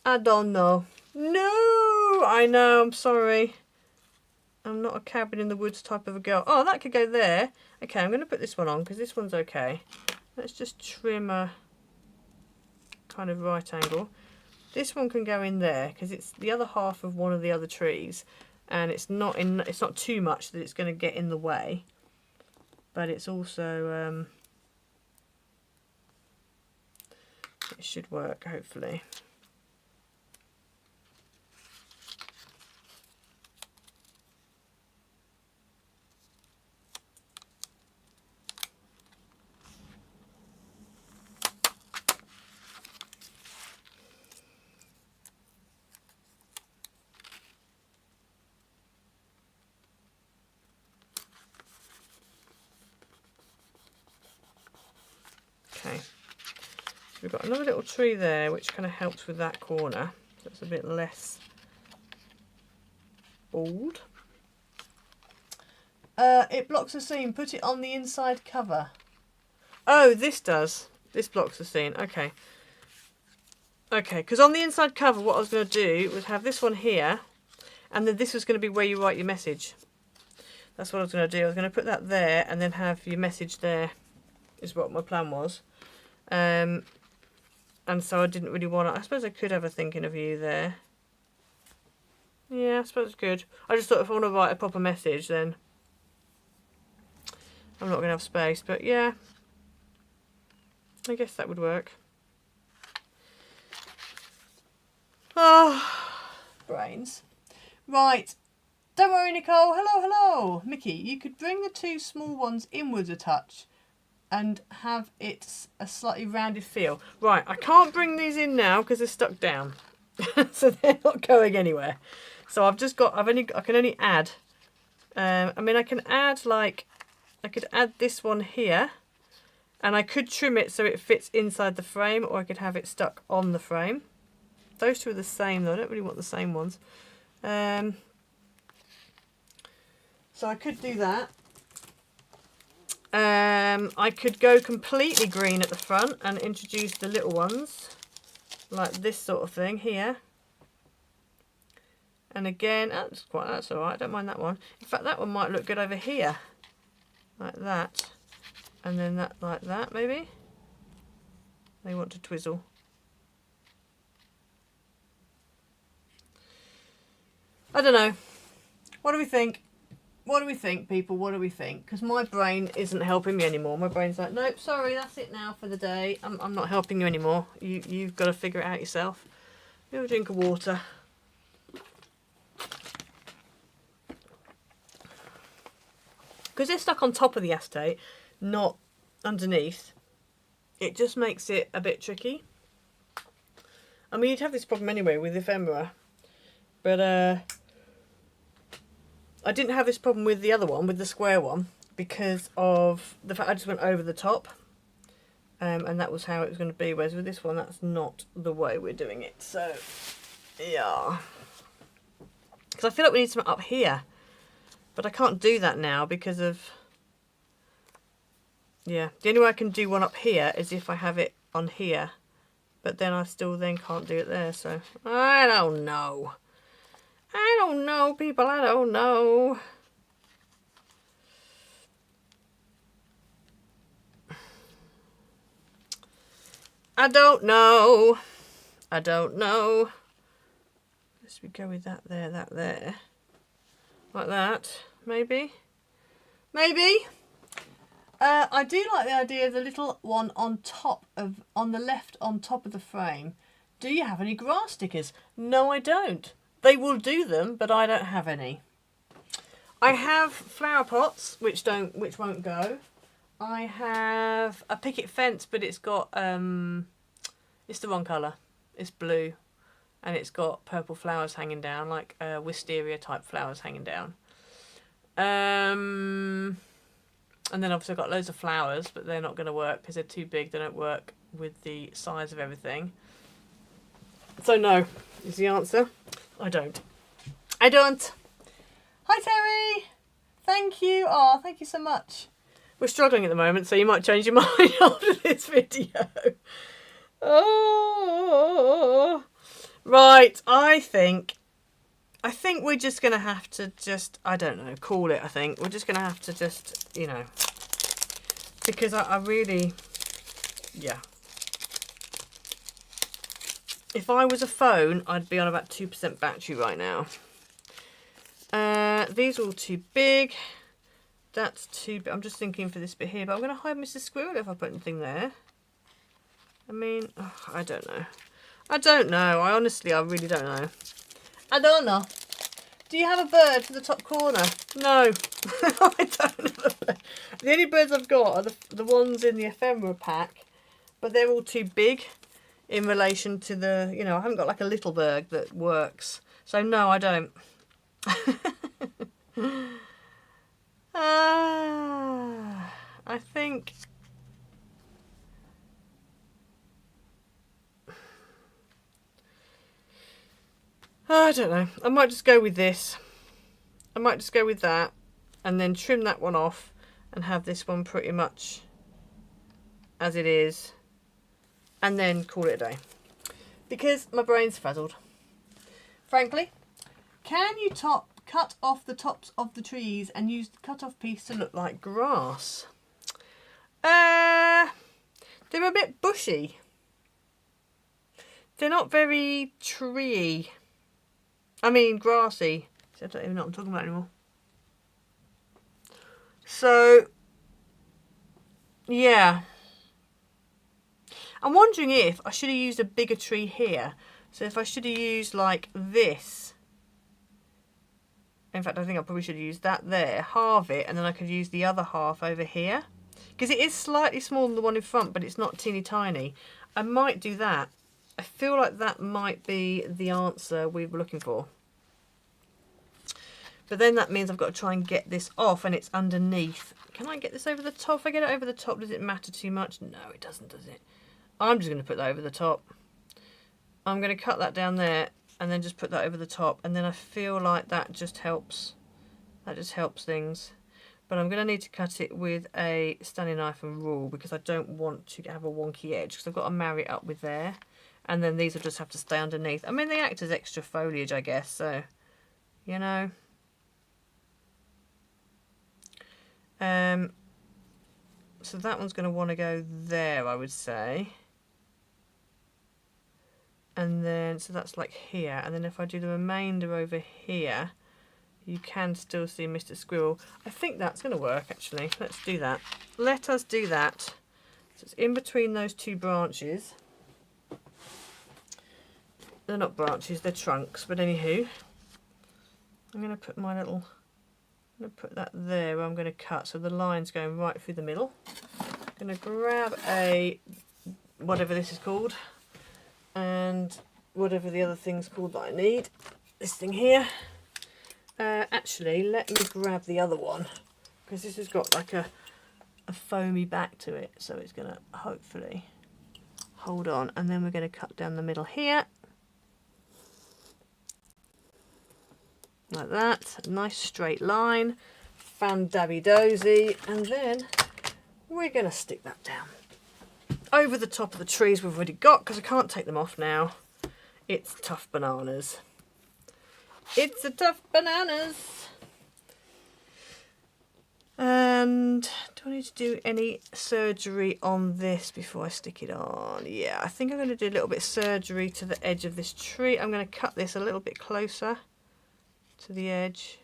I don't know. No, I know, I'm sorry. I'm not a cabin in the woods type of a girl. Oh, that could go there. Okay, I'm going to put this one on because this one's okay. Let's just trim a kind of right angle. This one can go in there because it's the other half of one of the other trees, and it's not too much that it's going to get in the way, but it's also it should work hopefully. Okay, so we've got another little tree there which kind of helps with that corner, so it's a bit less bald. It blocks the scene. Put it on the inside cover. Oh, this does. This blocks the scene. Okay. Okay, because on the inside cover what I was going to do was have this one here, and then this was going to be where you write your message. That's what I was going to do. I was going to put that there and then have your message there, is what my plan was. And so I didn't really want to... I suppose I could have a thinking of you there. Yeah, I suppose it's good. I just thought if I want to write a proper message, then I'm not going to have space. But yeah, I guess that would work. Oh, brains. Right. Don't worry, Nicole. Hello, hello. Mickey, you could bring the two small ones inwards a touch and have it a slightly rounded feel. Right, I can't bring these in now because they're stuck down. So they're not going anywhere. So I've just got, I can only add, I mean I can add like, I could add this one here, and I could trim it so it fits inside the frame, or I could have it stuck on the frame. Those two are the same though, I don't really want the same ones. So I could do that. I could go completely green at the front and introduce the little ones, like this sort of thing here. And again, that's all right, I don't mind that one. In fact, that one might look good over here, like that. And then that like that, maybe. They want to twizzle. I don't know. What do we think? What do we think, people? What do we think? Because my brain isn't helping me anymore. My brain's like, nope, sorry, that's it now for the day. I'm not helping you anymore. You've got to figure it out yourself. Have a drink of water. Because they're stuck on top of the acetate, not underneath, it just makes it a bit tricky. I mean, you'd have this problem anyway with ephemera, but I didn't have this problem with the other one, with the square one, because of the fact I just went over the top, and that was how it was going to be, whereas with this one, that's not the way we're doing it. So, yeah. Because I feel like we need something up here, but I can't do that now because of... Yeah, the only way I can do one up here is if I have it on here, but then I still then can't do it there, so I don't know. I don't know, people, I don't know. I don't know. I don't know. Let's go with that there, that there. Like that, maybe. Maybe. I do like the idea of the little one on top of, on the left on top of the frame. Do you have any grass stickers? No, I don't. They will do them, but I don't have any. I have flower pots, which won't go. I have a picket fence, but it's got, it's the wrong colour. It's blue, and it's got purple flowers hanging down, like wisteria type flowers hanging down. And then obviously I've got loads of flowers, but they're not going to work because they're too big. They don't work with the size of everything. So no, is the answer. I don't. I don't. Hi Terry! Thank you. Oh, thank you so much. We're struggling at the moment, so you might change your mind after this video. Oh, Right, I think we're just going to have to just, I don't know, call it, I think. We're just going to have to just, you know, because I really, yeah. If I was a phone, I'd be on about 2% battery right now. These are all too big. That's too big. I'm just thinking for this bit here, but I'm going to hide Mr. Squirrel if I put anything there. I mean, oh, I don't know. I don't know. I really don't know. I don't know. Do you have a bird for the top corner? No. I don't have a bird. The only birds I've got are the ones in the ephemera pack, but they're all too big in relation to the, you know, I haven't got like a little bird that works. So no, I don't. I think I don't know. I might just go with this. I might just go with that and then trim that one off and have this one pretty much as it is and then call it a day. Because my brain's frazzled. Frankly, can you cut off the tops of the trees and use the cut off piece to look like grass? They're a bit bushy. They're not very treey. I mean grassy. I don't even know what I'm talking about anymore. So, yeah. I'm wondering if I should have used a bigger tree here. So if I should have used like this. In fact, I think I probably should have used that there, halve it, and then I could use the other half over here. Because it is slightly smaller than the one in front, but it's not teeny tiny. I might do that. I feel like that might be the answer we were looking for. But then that means I've got to try and get this off and it's underneath. Can I get this over the top? If I get it over the top, does it matter too much? No, it doesn't, does it? I'm just going to put that over the top. I'm going to cut that down there and then just put that over the top. And then I feel like that just helps. That just helps things. But I'm going to need to cut it with a Stanley knife and rule because I don't want to have a wonky edge because I've got to marry it up with there. And then these will just have to stay underneath. I mean, they act as extra foliage, I guess. So, you know. So that one's going to want to go there, I would say. And then, so that's like here. And then if I do the remainder over here, you can still see Mr. Squirrel. I think that's going to work, actually. Let's do that. Let us do that. So it's in between those two branches. They're not branches, they're trunks. But anywho, I'm going to put my little... I'm going to put that there where I'm going to cut, so the line's going right through the middle. I'm going to grab a, whatever this is called, and whatever the other thing's called that I need. This thing here. Actually, let me grab the other one, because this has got like a foamy back to it, so it's going to hopefully hold on. And then we're going to cut down the middle here. Like that, a nice straight line, fan-dabby-dozy, and then we're going to stick that down over the top of the trees we've already got because I can't take them off now. It's tough bananas. It's a tough bananas. And do I need to do any surgery on this before I stick it on? Yeah, I think I'm going to do a little bit of surgery to the edge of this tree. I'm going to cut this a little bit closer to the edge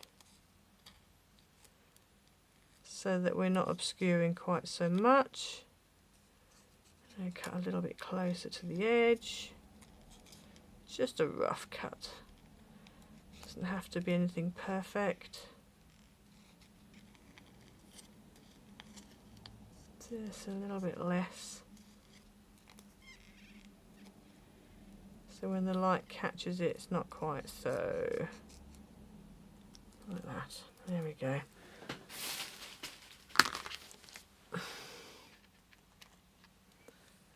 so that we're not obscuring quite so much. And cut a little bit closer to the edge. Just a rough cut. Doesn't have to be anything perfect. Just a little bit less. So when the light catches it, it's not quite so... like that. There we go.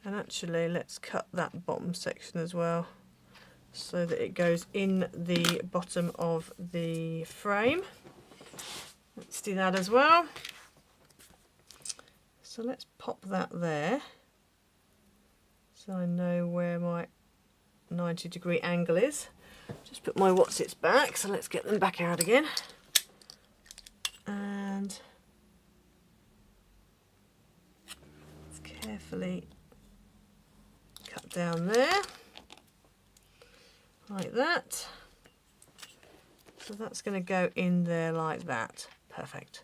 And actually, let's cut that bottom section as well so that it goes in the bottom of the frame. Let's do that as well. So let's pop that there so I know where my 90-degree angle is. Just put my what's-its back, so let's get them back out again. And let's carefully cut down there, like that. So that's going to go in there like that. Perfect.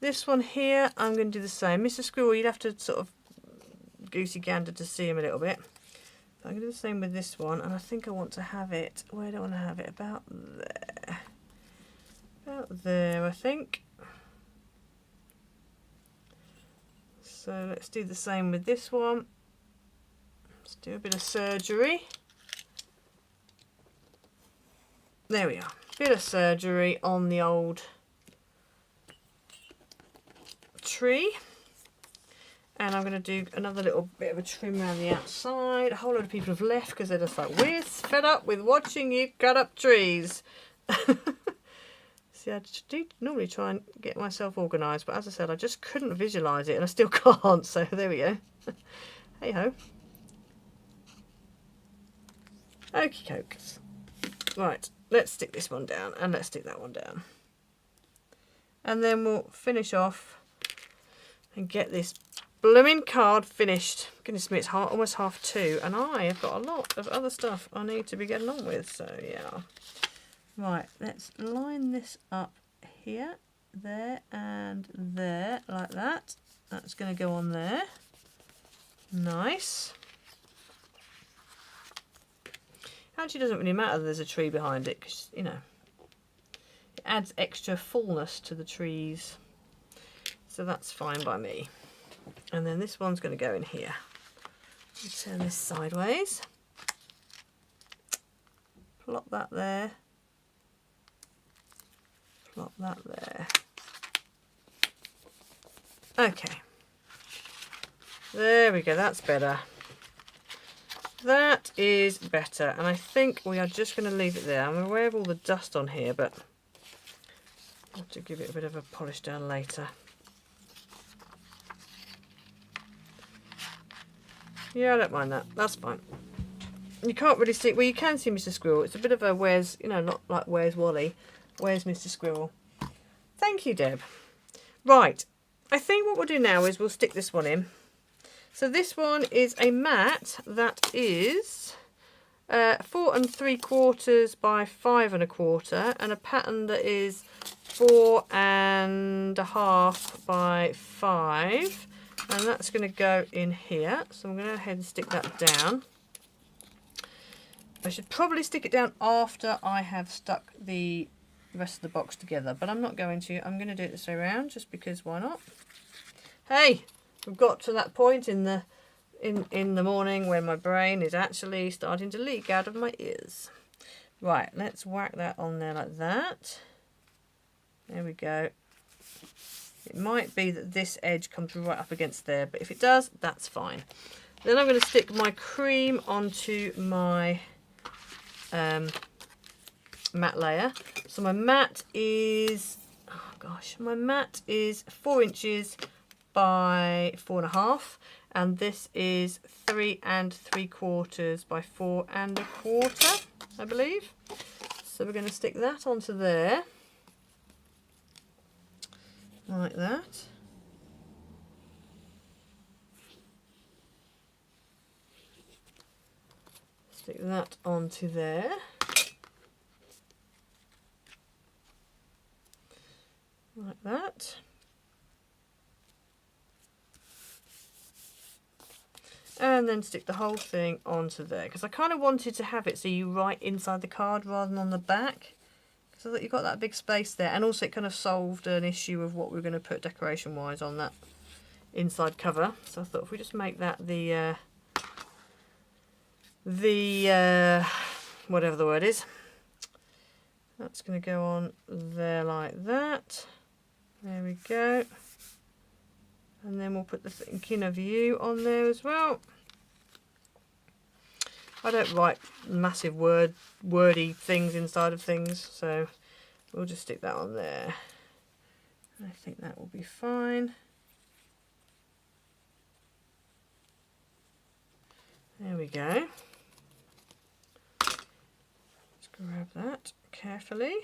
This one here, I'm going to do the same. Mr. Squirrel, you'd have to sort of goosey gander to see him a little bit. But I'm going to do the same with this one, and I think I want to have it, where do I want to have it? About there. About there, I think. So let's do the same with this one. Let's do a bit of surgery. There we are. Bit of surgery on the old tree. And I'm going to do another little bit of a trim around the outside. A whole lot of people have left because they're just like, we're fed up with watching you cut up trees. See, I do normally try and get myself organised, but as I said, I just couldn't visualise it, and I still can't, so there we go. Hey-ho. Okie cokes. Right, let's stick this one down, and let's stick that one down. And then we'll finish off and get this blooming card finished. Goodness me, it's almost 2:30, and I have got a lot of other stuff I need to be getting on with, so yeah. Right, let's line this up here, there, and there, like that. That's going to go on there. Nice. Actually, doesn't really matter that there's a tree behind it, because, you know, it adds extra fullness to the trees. So that's fine by me. And then this one's going to go in here. Turn this sideways. Plop that there. Plop that there. Okay. There we go, that's better. That is better, and I think we are just going to leave it there. I'm aware of all the dust on here, but I'll have to give it a bit of a polish down later. Yeah, I don't mind that. That's fine. You can't really see, well, you can see Mr. Squirrel. It's a bit of a where's, you know, not like where's Wally. Where's Mr. Squirrel? Thank you, Deb. Right, I think what we'll do now is we'll stick this one in. So this one is a mat that is 4 3/4 by 5 1/4, and a pattern that is 4 1/2 by 5, and that's going to go in here. So I'm going to go ahead and stick that down. I should probably stick it down after I have stuck the rest of the box together, but I'm not going to. I'm going to do it this way around, just because why not? Hey, we've got to that point in the morning when my brain is actually starting to leak out of my ears. Right, let's whack that on there like that. There we go. It might be that this edge comes right up against there, but if it does, that's fine. Then I'm going to stick my cream onto my matte layer. So my mat is, oh gosh, my mat is 4 inches by 4 1/2, and this is 3 3/4 by 4 1/4, I believe. So we're going to stick that onto there, like that. Stick that onto there. Like that. And then stick the whole thing onto there, because I kind of wanted to have it so you write inside the card rather than on the back, so that you've got that big space there. And also it kind of solved an issue of what we're going to put decoration wise on that inside cover. So I thought if we just make that the whatever the word is, that's going to go on there like that. There we go. And then we'll put the thinking of you on there as well. I don't write massive wordy things inside of things, so we'll just stick that on there. I think that will be fine. There we go. Grab that carefully,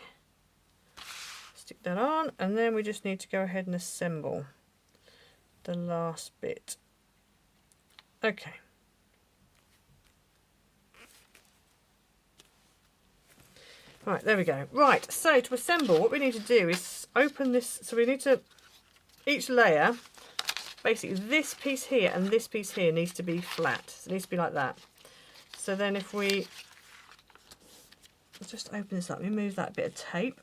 stick that on, and then we just need to go ahead and assemble the last bit. Okay. Right, there we go. Right, so to assemble, what we need to do is open this. So we need to, each layer, basically this piece here and this piece here needs to be flat. So it needs to be like that. So then if we just open this up, remove that bit of tape.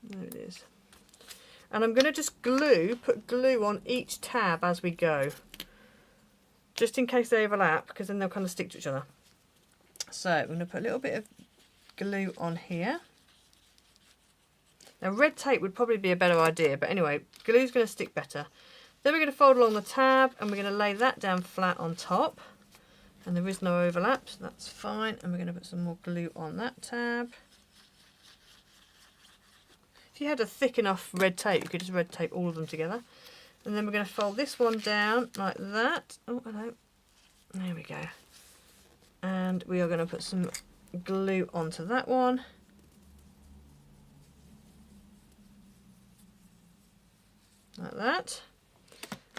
There it is. And I'm going to just put glue on each tab as we go. Just in case they overlap, because then they'll kind of stick to each other. So I'm going to put a little bit of glue on here. Now red tape would probably be a better idea, but anyway, glue's going to stick better. Then we're going to fold along the tab and we're going to lay that down flat on top. And there is no overlap, so that's fine. And we're going to put some more glue on that tab. If you had a thick enough red tape, you could just red tape all of them together. And then we're going to fold this one down like that. Oh, hello. There we go. And we are going to put some glue onto that one. Like that.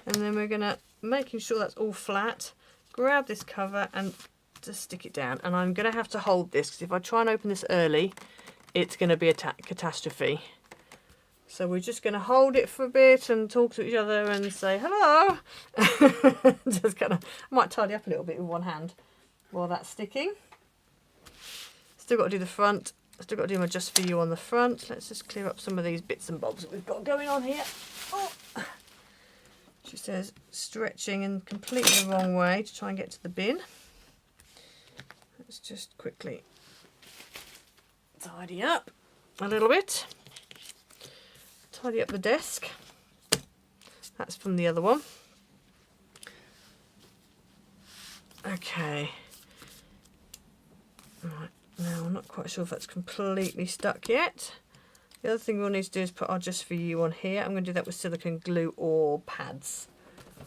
And then we're going to, making sure that's all flat, grab this cover and just stick it down. And I'm going to have to hold this, because if I try and open this early, it's going to be a catastrophe. So we're just going to hold it for a bit and talk to each other and say hello. Just kind of, I might tidy up a little bit with one hand while that's sticking. Still got to do the front. Still got to do my just for you on the front. Let's just clear up some of these bits and bobs that we've got going on here. Oh. She says stretching in completely the wrong way to try and get to the bin. Let's just quickly tidy up a little bit. Tidy up the desk. That's from the other one. Okay. Right, now I'm not quite sure if that's completely stuck yet. The other thing we'll need to do is put our just for you on here. I'm going to do that with silicone glue or pads.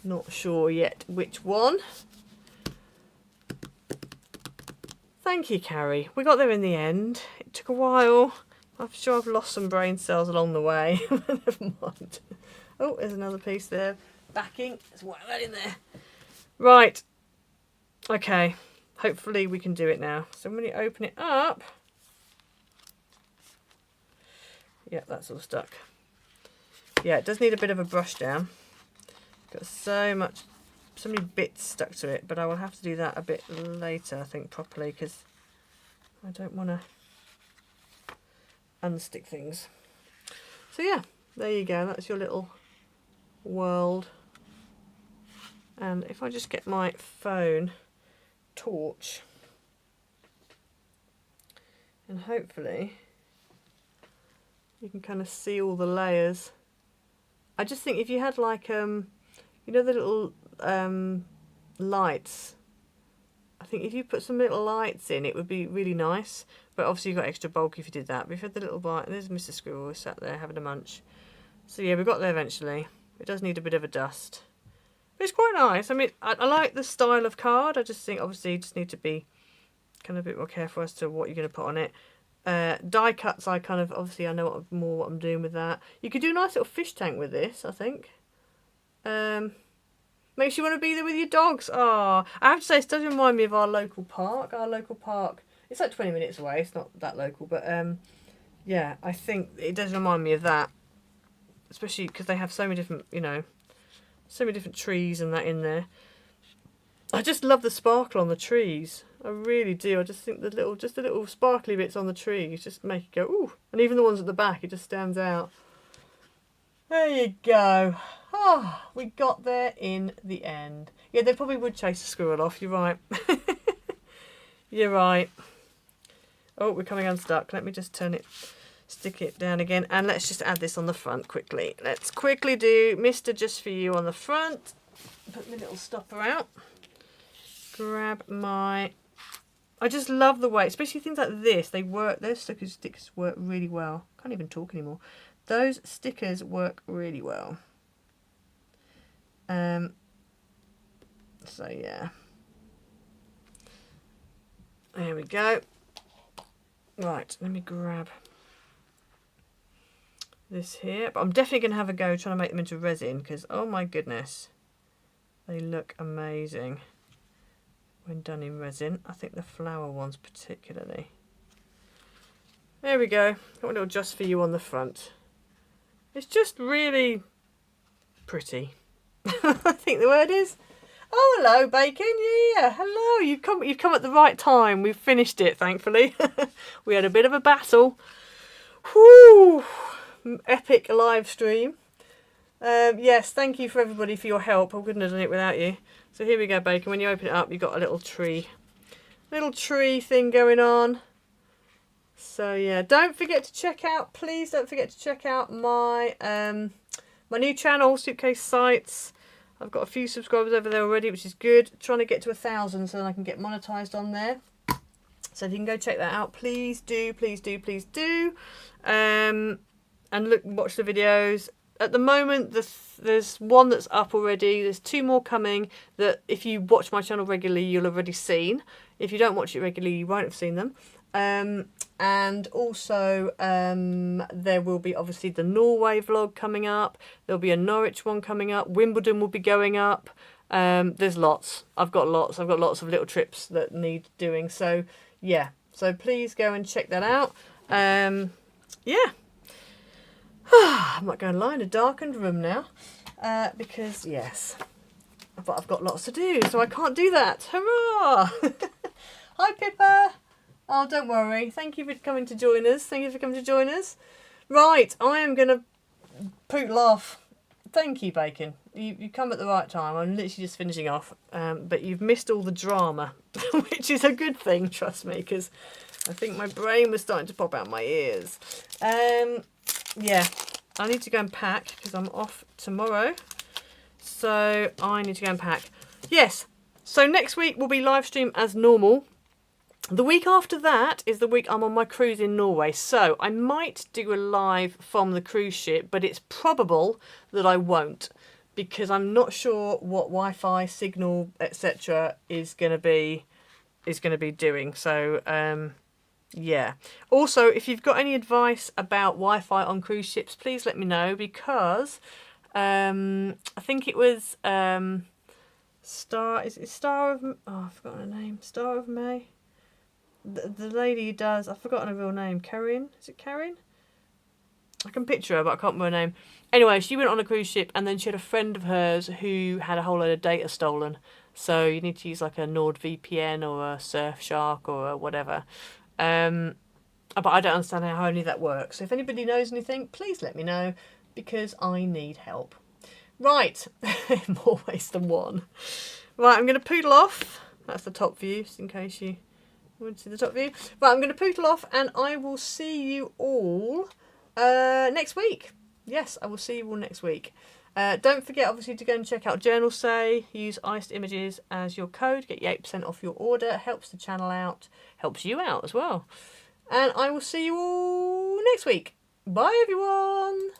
Not sure yet which one. Thank you, Carrie. We got there in the end. It took a while. I'm sure I've lost some brain cells along the way. Never mind. Oh, there's another piece there. Backing. Let's whack that in there. Right. Okay. Hopefully we can do it now. So when you open it up, yeah, that's all stuck. Yeah, it does need a bit of a brush down. Got so many bits stuck to it, but I will have to do that a bit later, I think, properly, because I don't want to unstick things. So yeah, there you go. That's your little world. And if I just get my phone torch, and hopefully you can kind of see all the layers. I just think if you had like you know, the little lights, I think if you put some little lights in, it would be really nice. But obviously you've got extra bulk if you did that. But if you had the little light, there's Mr. Squirrel sat there having a munch. So yeah, we got there eventually. It does need a bit of a dust. But it's quite nice. I mean, I like the style of card. I just think obviously you just need to be kind of a bit more careful as to what you're going to put on it. Die cuts, I kind of, obviously I know more what I'm doing with that. You could do a nice little fish tank with this, I think. Makes you want to be there with your dogs. Oh, I have to say, it does remind me of our local park. Our local park, it's like 20 minutes away. It's not that local, but yeah, I think it does remind me of that. Especially because they have so many different, you know, so many different trees and that in there. I just love the sparkle on the trees. I really do. I just think the little sparkly bits on the trees just make it go, ooh. And even the ones at the back, it just stands out. There you go. Ah, we got there in the end. Yeah, they probably would chase a squirrel off. You're right. You're right. Oh, we're coming unstuck. Let me just stick it down again. And let's just add this on the front quickly. Let's quickly do Mr. Just For You on the front. Put my little stopper out. Grab my... I just love the way, especially things like this, they work, those stickers work really well. Can't even talk anymore. Those stickers work really well. So yeah. There we go. Right, let me grab this here. But I'm definitely going to have a go trying to make them into resin because, oh my goodness, they look amazing when done in resin. I think the flower ones particularly. There we go. Got a little just for you on the front. It's just really pretty. I think the word is. Oh, hello, Bacon. Yeah, hello. You've come at the right time. We've finished it, thankfully. We had a bit of a battle. Whoo! Epic live stream. Yes, thank you for everybody for your help. I wouldn't have done it without you. So here we go, Bacon. When you open it up, you've got a little tree thing going on. So yeah, don't forget to check out. Please don't forget to check out my my new channel, Suitcase Sites. I've got a few subscribers over there already, which is good. Trying to get to 1,000 so then I can get monetized on there. So if you can go check that out, please do, please do, please do. And watch the videos. At the moment, there's one that's up already. There's 2 more coming that if you watch my channel regularly, you'll have already seen. If you don't watch it regularly, you won't have seen them. And also there will be obviously the Norway vlog coming up. There'll be a Norwich one coming up. Wimbledon will be going up. There's lots. I've got lots of little trips that need doing. So yeah, so please go and check that out. Yeah. I'm not going to lie in a darkened room now because yes, but I've got lots to do, so I can't do that. Hurrah! Hi Pippa. Oh, don't worry. Thank you for coming to join us. Thank you for coming to join us. Right, I am going to pootle off. Thank you, Bacon. You come at the right time. I'm literally just finishing off. But you've missed all the drama, which is a good thing, trust me, because I think my brain was starting to pop out my ears. Yeah, I need to go and pack because I'm off tomorrow. So I need to go and pack. Yes, so next week will be live stream as normal. The week after that is the week I'm on my cruise in Norway, so I might do a live from the cruise ship, but it's probable that I won't because I'm not sure what Wi-Fi signal etc. is going to be doing. So yeah. Also, if you've got any advice about Wi-Fi on cruise ships, please let me know because I think it was Star of I've forgotten her name. Star of May. The lady who does, I've forgotten her real name. Karen? Is it Karen? I can picture her, but I can't remember her name. Anyway, she went on a cruise ship and then she had a friend of hers who had a whole load of data stolen. So you need to use like a NordVPN or a Surfshark or a whatever. But I don't understand how any of that works. So if anybody knows anything, please let me know because I need help. Right, more ways than one. Right, I'm going to poodle off. That's the top view, just in case you want to see the top view. Right, I'm going to poodle off and I will see you all next week. Yes, I will see you all next week. Don't forget, obviously, to go and check out Journal Say. Use Iced Images as your code. Get your 8% off your order. Helps the channel out. Helps you out as well. And I will see you all next week. Bye, everyone.